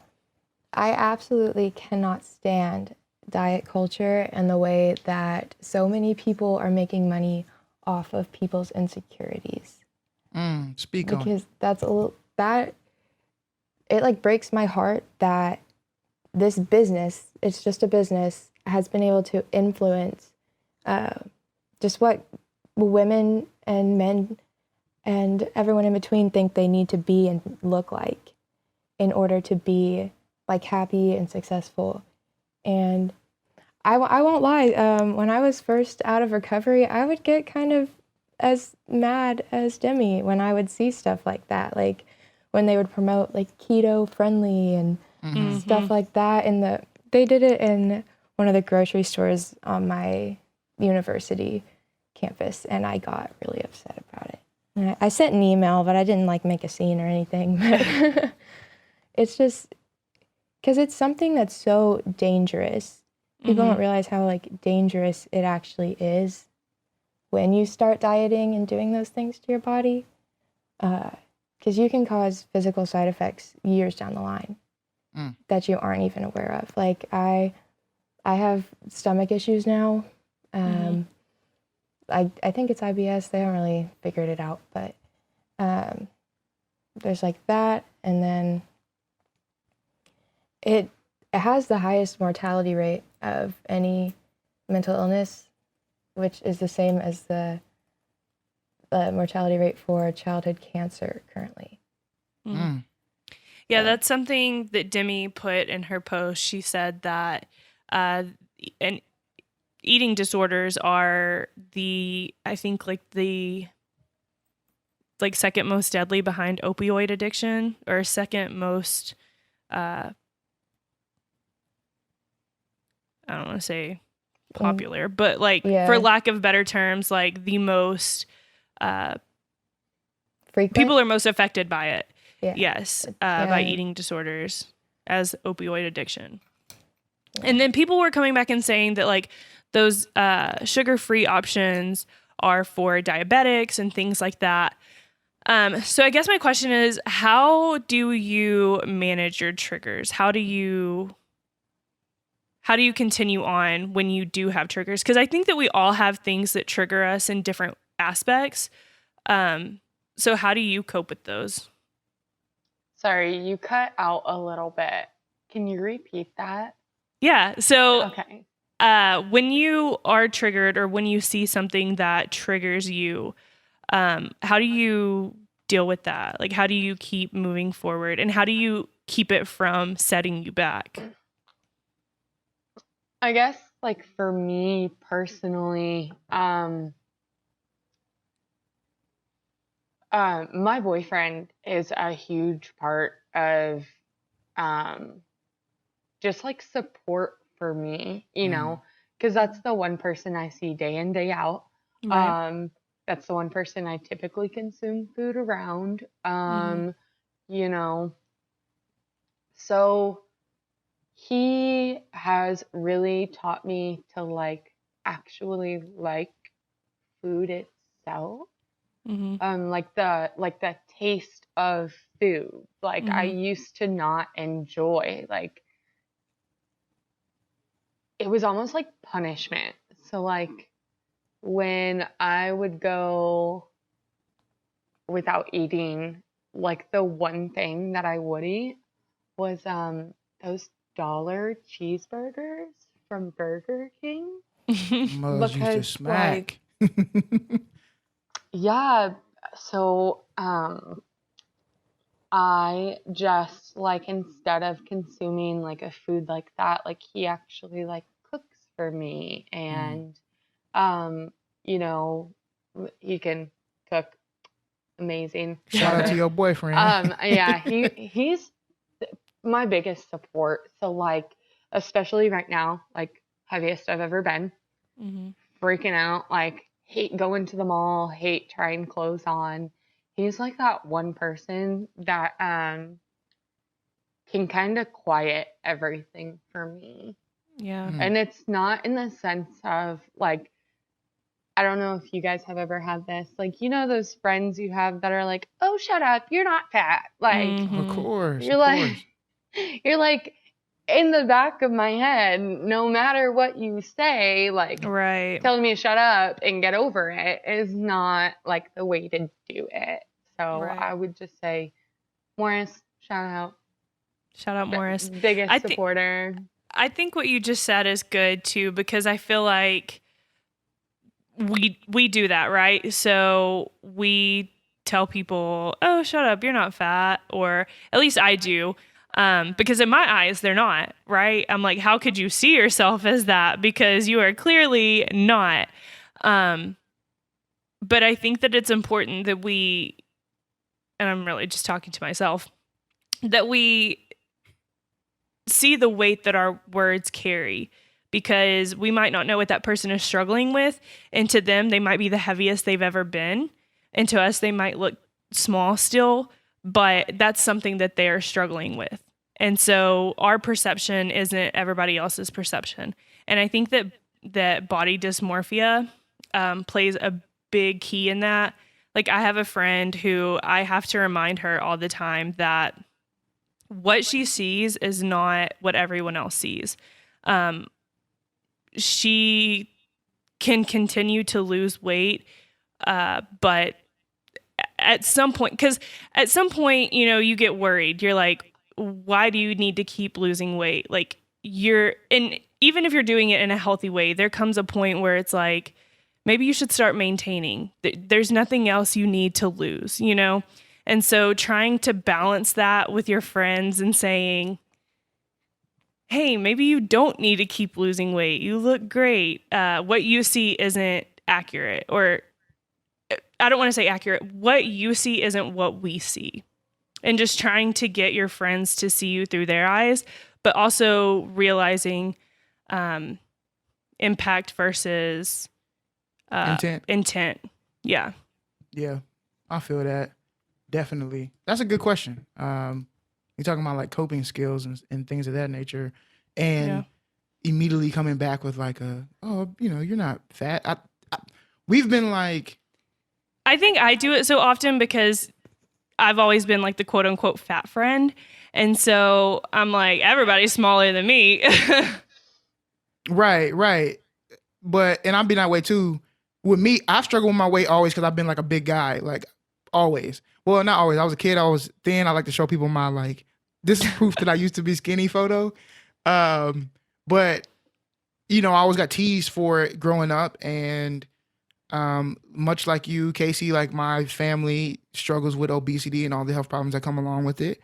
absolutely cannot stand diet culture and the way that so many people are making money off of people's insecurities.
Speak on.
Because it like breaks my heart that this business, it's just a business, has been able to influence just what women and men and everyone in between think they need to be and look like in order to be like happy and successful. And I won't lie, when I was first out of recovery, I would get kind of as mad as Demi when I would see stuff like that, like when they would promote like keto friendly and stuff like that. And they did it in one of the grocery stores on my university campus, and I got really upset about it. And I sent an email, but I didn't like make a scene or anything. But it's just because it's something that's so dangerous. People don't realize how like dangerous it actually is when you start dieting and doing those things to your body, because you can cause physical side effects years down the line that you aren't even aware of. Like I have stomach issues now. I think it's IBS. They haven't really figured it out, but there's like that, and then it has the highest mortality rate of any mental illness, which is the same as the mortality rate for childhood cancer currently.
Yeah,
So,
that's something that Demi put in her post. She said that and eating disorders are I think the second most deadly behind opioid addiction, or second most I don't want to say popular, but like for
yeah,
lack of better terms, like the most
frequent.
people are most affected by it.
Yeah.
Yes,
Yeah.
by eating disorders as opioid addiction. And then people were coming back and saying that like those sugar-free options are for diabetics and things like that. So I guess my question is, how do you manage your triggers? How do you continue on when you do have triggers? Because I think that we all have things that trigger us in different aspects. So how do you cope with those?
Sorry, you cut out a little bit. Can you repeat that?
Yeah. So
Okay.
when you are triggered, or when you see something that triggers you, how do you deal with that? Like, how do you keep moving forward, and how do you keep it from setting you back?
I guess like for me personally, my boyfriend is a huge part of just like support for me, you know, because that's the one person I see day in, day out.
Right.
That's the one person I typically consume food around, you know, so he has really taught me to like actually like food itself. Like the taste of food. Like I used to not enjoy, like it was almost like punishment. So like when I would go without eating, like the one thing that I would eat was those dollar cheeseburgers from Burger King.
Mose used to
Because
smack.
yeah, so I just like, instead of consuming like a food like that, like he actually like cooks for me, and you know, he can cook amazing.
Shout out to your boyfriend.
Yeah, he's my biggest support. So like, especially right now, like heaviest I've ever been, freaking out, like hate going to the mall, hate trying clothes on. He's like that one person that can kind of quiet everything for me.
Yeah.
And it's not in the sense of like, I don't know if you guys have ever had this, like, you know, those friends you have that are like, oh, shut up, you're not fat. Like,
Of course.
you're like, you're like, in the back of my head, no matter what you say, like,
Right.
telling me to shut up and get over it is not like the way to do it. So
Right.
I would just say, Morris, shout out.
Shout out Morris.
Biggest supporter.
I think what you just said is good too, because I feel like we do that, right? So we tell people, oh, shut up, you're not fat, or at least I do. Because in my eyes, they're not, right? I'm like, how could you see yourself as that? Because you are clearly not. But I think that it's important that we, and I'm really just talking to myself, that we see the weight that our words carry, because we might not know what that person is struggling with. And to them, they might be the heaviest they've ever been. And to us, they might look small still, but that's something that they are struggling with. And so our perception isn't everybody else's perception. And I think that body dysmorphia plays a big key in that. Like, I have a friend who I have to remind her all the time that what she sees is not what everyone else sees. She can continue to lose weight, but at some point, because at some point, you know, you get worried. You're like, why do you need to keep losing weight? Like, and even if you're doing it in a healthy way, there comes a point where it's like, maybe you should start maintaining. There's nothing else you need to lose, you know? And so trying to balance that with your friends and saying, hey, maybe you don't need to keep losing weight. You look great. What you see isn't accurate, or I don't want to say accurate. What you see isn't what we see. And just trying to get your friends to see you through their eyes, but also realizing impact versus intent. Yeah.
Yeah, I feel that. Definitely. That's a good question. You're talking about like coping skills and things of that nature. And immediately coming back with like you're not fat. We've been like,
I think I do it so often because I've always been like the quote unquote fat friend. And so I'm like, everybody's smaller than me.
Right. And I've been that way too. With me, I've struggled with my weight always because I've been like a big guy, like always. Well, not always. I was a kid. I was thin. I like to show people my like, this is proof that I used to be skinny photo. But I always got teased for it growing up. And much like you, Casey, like my family struggles with obesity and all the health problems that come along with it.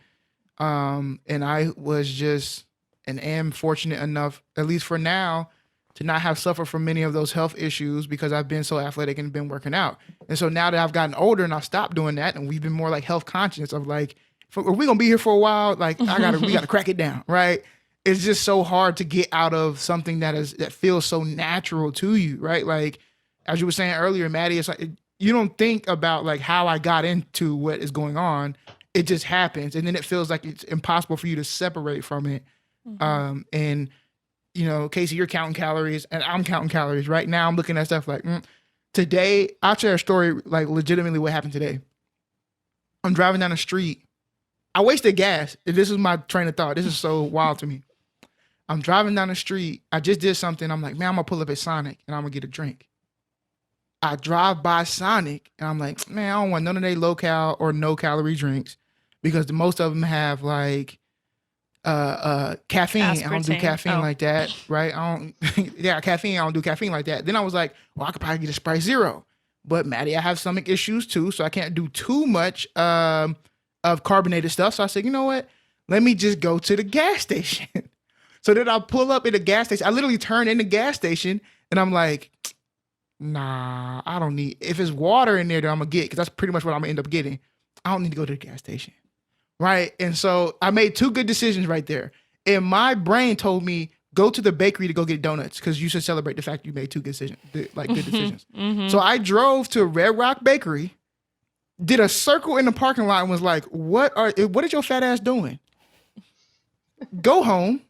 And I was just and am fortunate enough, at least for now, to not have suffered from many of those health issues because I've been so athletic and been working out. And so now that I've gotten older and I've stopped doing that, and we've been more like health conscious of like, if we're gonna be here for a while, like we gotta crack it down, right? It's just so hard to get out of something that feels so natural to you, right? Like as you were saying earlier, Maddie, it's like you don't think about like how I got into what is going on. It just happens, and then it feels like it's impossible for you to separate from it. And Casey, you're counting calories and I'm counting calories. Right now I'm looking at stuff like today, I'll share a story like legitimately what happened today. I'm driving down the street. I wasted gas. This is my train of thought. This is so wild to me. I'm driving down the street. I just did something. I'm like, man, I'm gonna pull up at Sonic and I'm gonna get a drink. I drive by Sonic and I'm like, man, I don't want none of their low cal or no calorie drinks because most of them have like caffeine.
Aspartame.
I don't do caffeine like that, right? Caffeine. I don't do caffeine like that. Then I was like, well, I could probably get a Sprite Zero, but Maddie, I have stomach issues too, so I can't do too much of carbonated stuff. So I said, you know what? Let me just go to the gas station. So then I pull up at the gas station. I literally turn in the gas station, and I'm like, nah, I don't need. If it's water in there, then I'm gonna get because that's pretty much what I'm gonna end up getting. I don't need to go to the gas station. Right. And so I made two good decisions right there. And my brain told me, go to the bakery to go get donuts because you should celebrate the fact you made two good decisions. So I drove to Red Rock Bakery, did a circle in the parking lot and was like, what is your fat ass doing? Go home.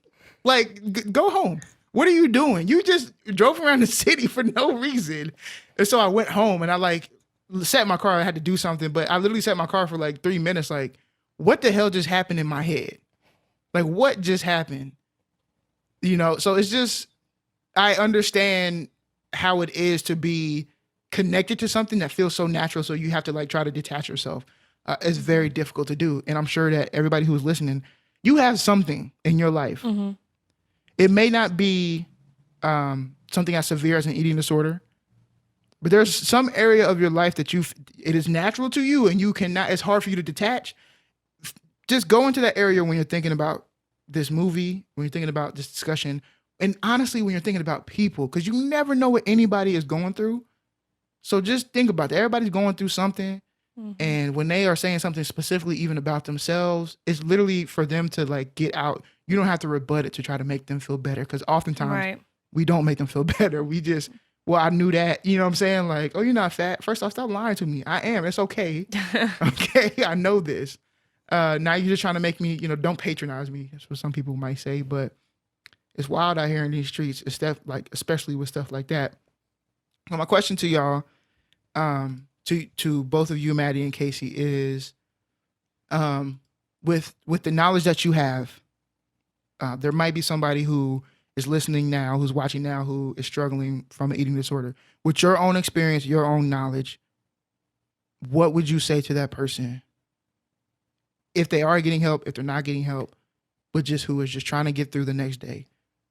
Go home. What are you doing? You just drove around the city for no reason. And so I went home and I sat in my car. I had to do something, but I literally sat in my car for 3 minutes what the hell just happened in my head? What just happened? So it's just, I understand how it is to be connected to something that feels so natural. So you have to try to detach yourself. It's very difficult to do. And I'm sure that everybody who's listening, you have something in your life. Mm-hmm. It may not be something as severe as an eating disorder, but there's some area of your life that it is natural to you and it's hard for you to detach. Just go into that area when you're thinking about this movie, when you're thinking about this discussion, and honestly, when you're thinking about people, because you never know what anybody is going through. So just think about that. Everybody's going through something. Mm-hmm. And when they are saying something specifically even about themselves, it's literally for them to get out. You don't have to rebut it to try to make them feel better. Because oftentimes we don't make them feel better. We just, well, I knew that, you know what I'm saying? Oh, you're not fat. First off, stop lying to me. I am. It's okay. Okay. I know this. Now you're just trying to make me, don't patronize me. That's what some people might say, but it's wild out here in these streets. It's stuff especially with stuff like that. So my question to y'all, to both of you, Madi and Casey, is, with the knowledge that you have, there might be somebody who is listening now, who's watching now, who is struggling from an eating disorder. With your own experience, your own knowledge, what would you say to that person? If they are getting help, if they're not getting help, but just who is just trying to get through the next day,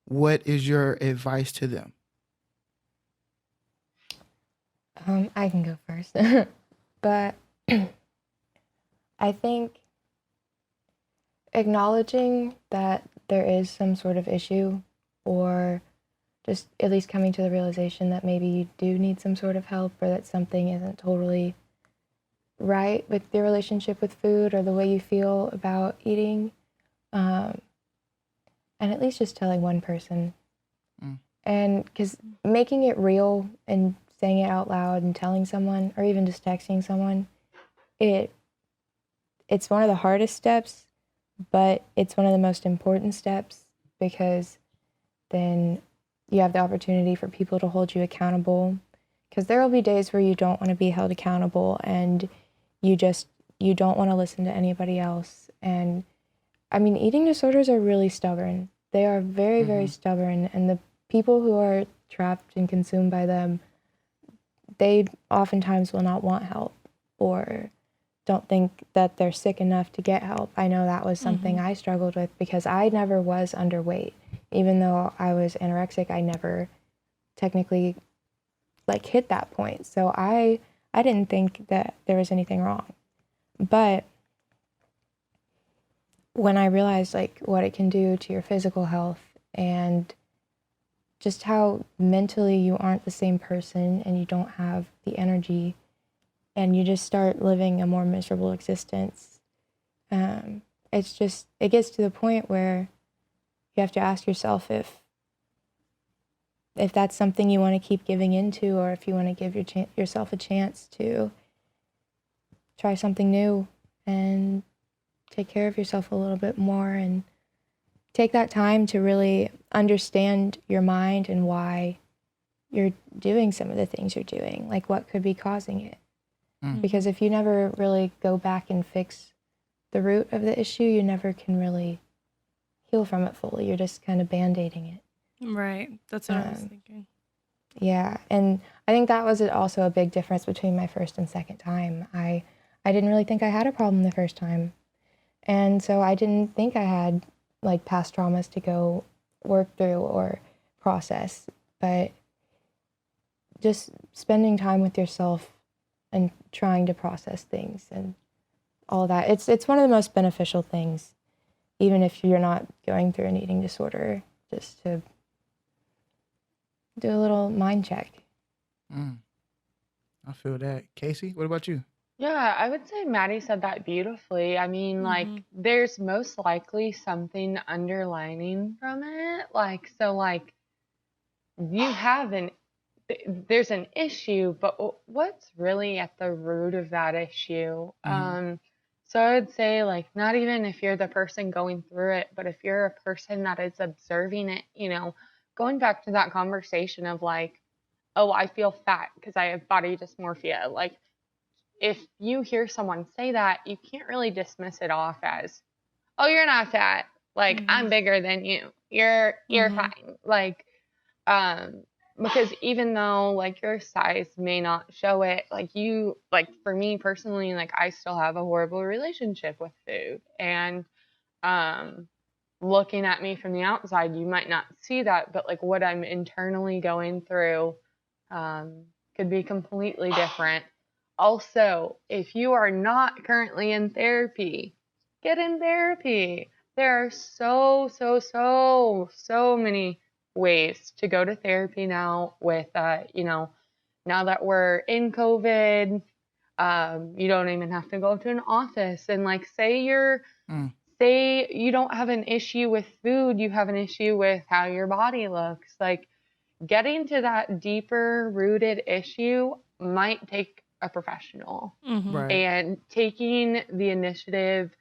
what is your advice to them?
I can go first. But I think acknowledging that there is some sort of issue, or just at least coming to the realization that maybe you do need some sort of help, or that something isn't totally right with your relationship with food or the way you feel about eating. And at least just telling one person. And because making it real and saying it out loud and telling someone, or even just texting someone, it's one of the hardest steps, but it's one of the most important steps, because then you have the opportunity for people to hold you accountable. Because there will be days where you don't want to be held accountable, and you don't want to listen to anybody else. And I mean, eating disorders are really stubborn. They are very, very stubborn, and the people who are trapped and consumed by them, they oftentimes will not want help, or don't think that they're sick enough to get help. I know that was something I struggled with, because I never was underweight. Even though I was anorexic, I never technically like hit that point. So I didn't think that there was anything wrong. But when I realized like what it can do to your physical health, and just how mentally you aren't the same person, and you don't have the energy, and you just start living a more miserable existence, it gets to the point where you have to ask yourself if that's something you want to keep giving into, or if you want to give yourself a chance to try something new and take care of yourself a little bit more, and take that time to really understand your mind and why you're doing some of the things you're doing, like what could be causing it. Because if you never really go back and fix the root of the issue, you never can really heal from it fully. You're just kind of band-aiding it.
Right. That's what I was thinking.
Yeah. And I think that was also a big difference between my first and second time. I didn't really think I had a problem the first time. And so I didn't think I had like past traumas to go work through or process. But just spending time with yourself and trying to process things and all that, it's one of the most beneficial things, even if you're not going through an eating disorder, just to do a little mind check.
I feel that. Casey, what about you?
Yeah, I would say Maddie said that beautifully. I mean, like, there's most likely something underlining from it. Like, so, like, you have there's an issue, but what's really at the root of that issue? So I would say, like, not even if you're the person going through it, but if you're a person that is observing it, you know, going back to that conversation of like, oh, I feel fat because I have body dysmorphia. Like, if you hear someone say that, you can't really dismiss it off as, oh, you're not fat. Like, I'm bigger than you. You're fine. Like, because even though like your size may not show it, like for me personally, like I still have a horrible relationship with food, and looking at me from the outside, you might not see that, but like what I'm internally going through could be completely different. Also, if you are not currently in therapy, get in therapy. There are so many ways to go to therapy now with, now that we're in COVID, you don't even have to go to an office. And like, say you don't have an issue with food, you have an issue with how your body looks. Like, getting to that deeper rooted issue might take a professional.
Right.
And taking the initiative,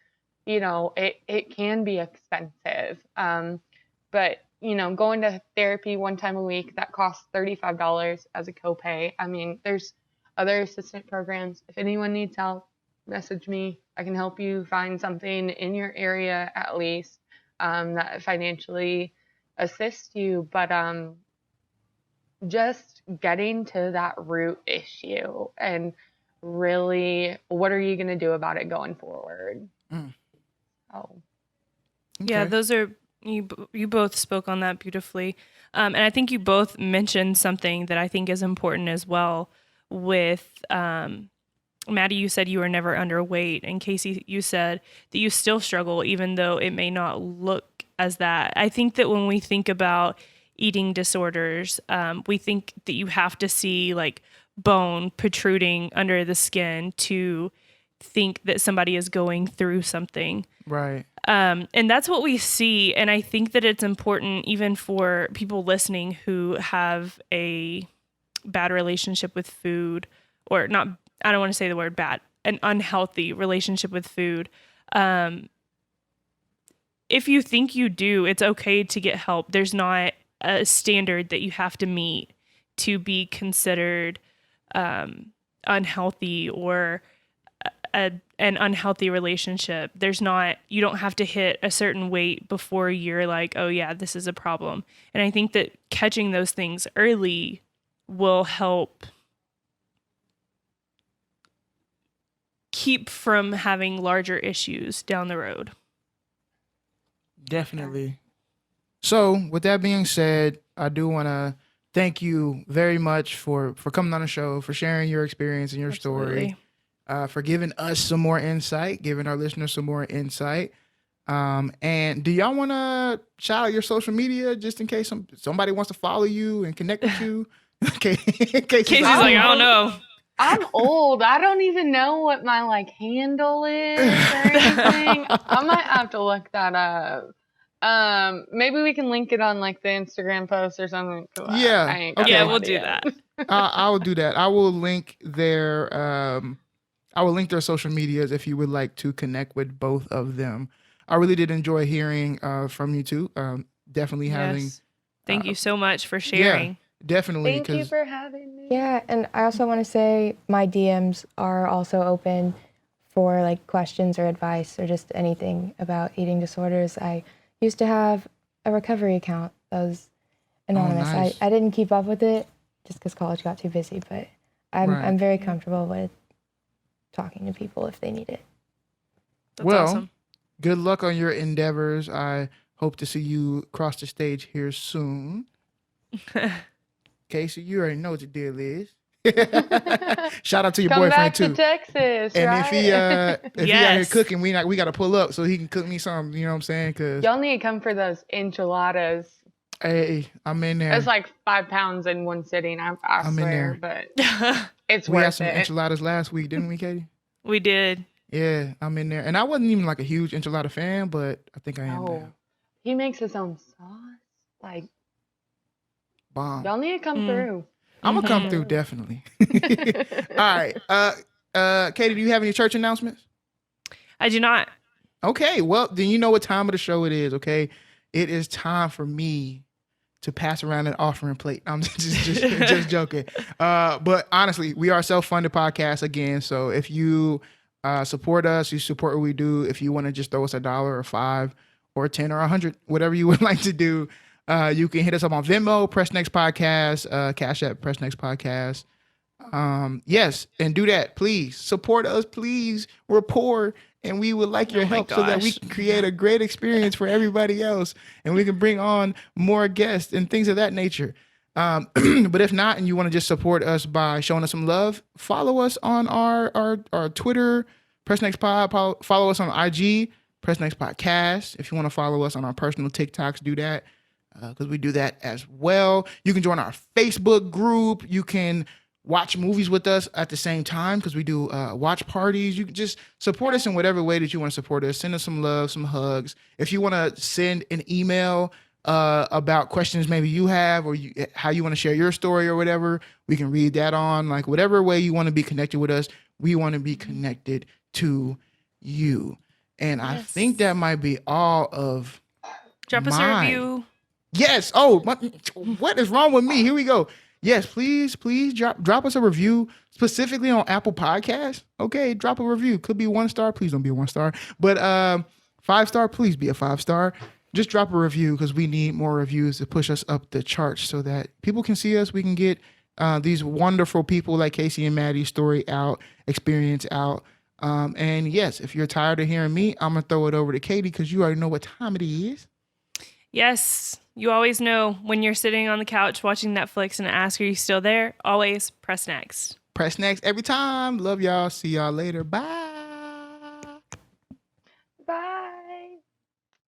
it can be expensive. But going to therapy one time a week, that costs $35 as a copay. I mean, there's other assistant programs. If anyone needs help, message me. I can help you find something in your area at least that financially assists you. But just getting to that root issue and really, what are you going to do about it going forward? Oh,
yeah, those are you both spoke on that beautifully, and I think you both mentioned something that I think is important as well with Maddie, you said you were never underweight, and Casey, you said that you still struggle, even though it may not look as that. I think that when we think about eating disorders, we think that you have to see like bone protruding under the skin to think that somebody is going through something.
Right.
And that's what we see. And I think that it's important even for people listening who have a bad relationship with food, or not, I don't want to say the word bad, an unhealthy relationship with food. If you think you do, it's okay to get help. There's not a standard that you have to meet to be considered unhealthy or an unhealthy relationship. You don't have to hit a certain weight before you're like, oh yeah, this is a problem. And I think that catching those things early will help keep from having larger issues down the road.
Definitely. So with that being said, I do want to thank you very much for coming on the show, for sharing your experience and your story, for giving us some more insight, giving our listeners some more insight. And do y'all want to shout out your social media just in case somebody wants to follow you and connect with you? Okay.
Casey's like, I don't know.
I'm old. I don't even know what my like handle is or anything. I might have to look that up. Maybe we can link it on like the Instagram post or something.
Yeah.
Okay. Yeah, we'll do that.
I will do that. I will link their social medias if you would like to connect with both of them. I really did enjoy hearing from you two. Definitely having.
Thank you so much for sharing.
Yeah, definitely.
Thank you for having me.
Yeah, and I also want to say my DMs are also open for like questions or advice or just anything about eating disorders. I used to have a recovery account that was anonymous.
Oh, nice.
I didn't keep up with it just because college got too busy, but I'm very comfortable with talking to people if they need it.
That's awesome.
Good luck on your endeavors. I hope to see you cross the stage here soon. Casey, you already know what the deal is. Shout out to your
Come
boyfriend
back
too.
to Texas,
And
right?
if he out here cooking, we got to pull up so he can cook me something. You know what I'm saying? Cause
y'all need to come for those enchiladas.
hey, I'm in there.
It's like 5 pounds in one sitting. I
I'm in
swear,
there.
but it's
We had
worth
some
it.
enchiladas last week, didn't we, Katie?
We did.
Yeah, I'm in there. And I wasn't even like a huge enchilada fan, but I think I am now.
He makes his own sauce. Like,
Bomb.
y'all need to come through.
I'm gonna come through definitely. All right. Katie, do you have any church announcements?
I do not.
Okay, well, then you know what time of the show it is, okay? It is time for me to pass around an offering plate. I'm just joking. But honestly, we are a self-funded podcast again. So if you support us, you support what we do. If you want to just throw us $1 or $5 or 10 or 100, whatever you would like to do, you can hit us up on Venmo, Press Next Podcast, Cash App, Press Next Podcast. Yes, and do that, please. Support us, please. We're poor, and we would like your help so that we can create a great experience for everybody else, and we can bring on more guests and things of that nature. But if not, and you want to just support us by showing us some love, follow us on our Twitter, Press Next Pod. Follow us on IG, Press Next Podcast. If you want to follow us on our personal TikToks, do that. Because we do that as well. You can join our Facebook group. You can watch movies with us at the same time because we do watch parties. You can just support us in whatever way that you want to support us. Send us some love, some hugs. If you want to send an email about questions maybe you have or how you want to share your story or whatever, we can read that on. Like whatever way you want to be connected with us, we want to be connected to you. And I think that might be all of
Drop us a review.
Yes. Oh, what is wrong with me? Here we go. Yes, please drop us a review specifically on Apple Podcasts. Okay, drop a review. Could be 1 star. Please don't be a 1 star. But 5 star, please be a 5 star. Just drop a review because we need more reviews to push us up the charts so that people can see us. We can get these wonderful people like Casey and Maddie's story out, experience out. And yes, if you're tired of hearing me, I'm going to throw it over to Katie because you already know what time it is.
Yes. You always know when you're sitting on the couch watching Netflix and ask, are you still there? Always press next.
Press next every time. Love y'all. See y'all later. Bye.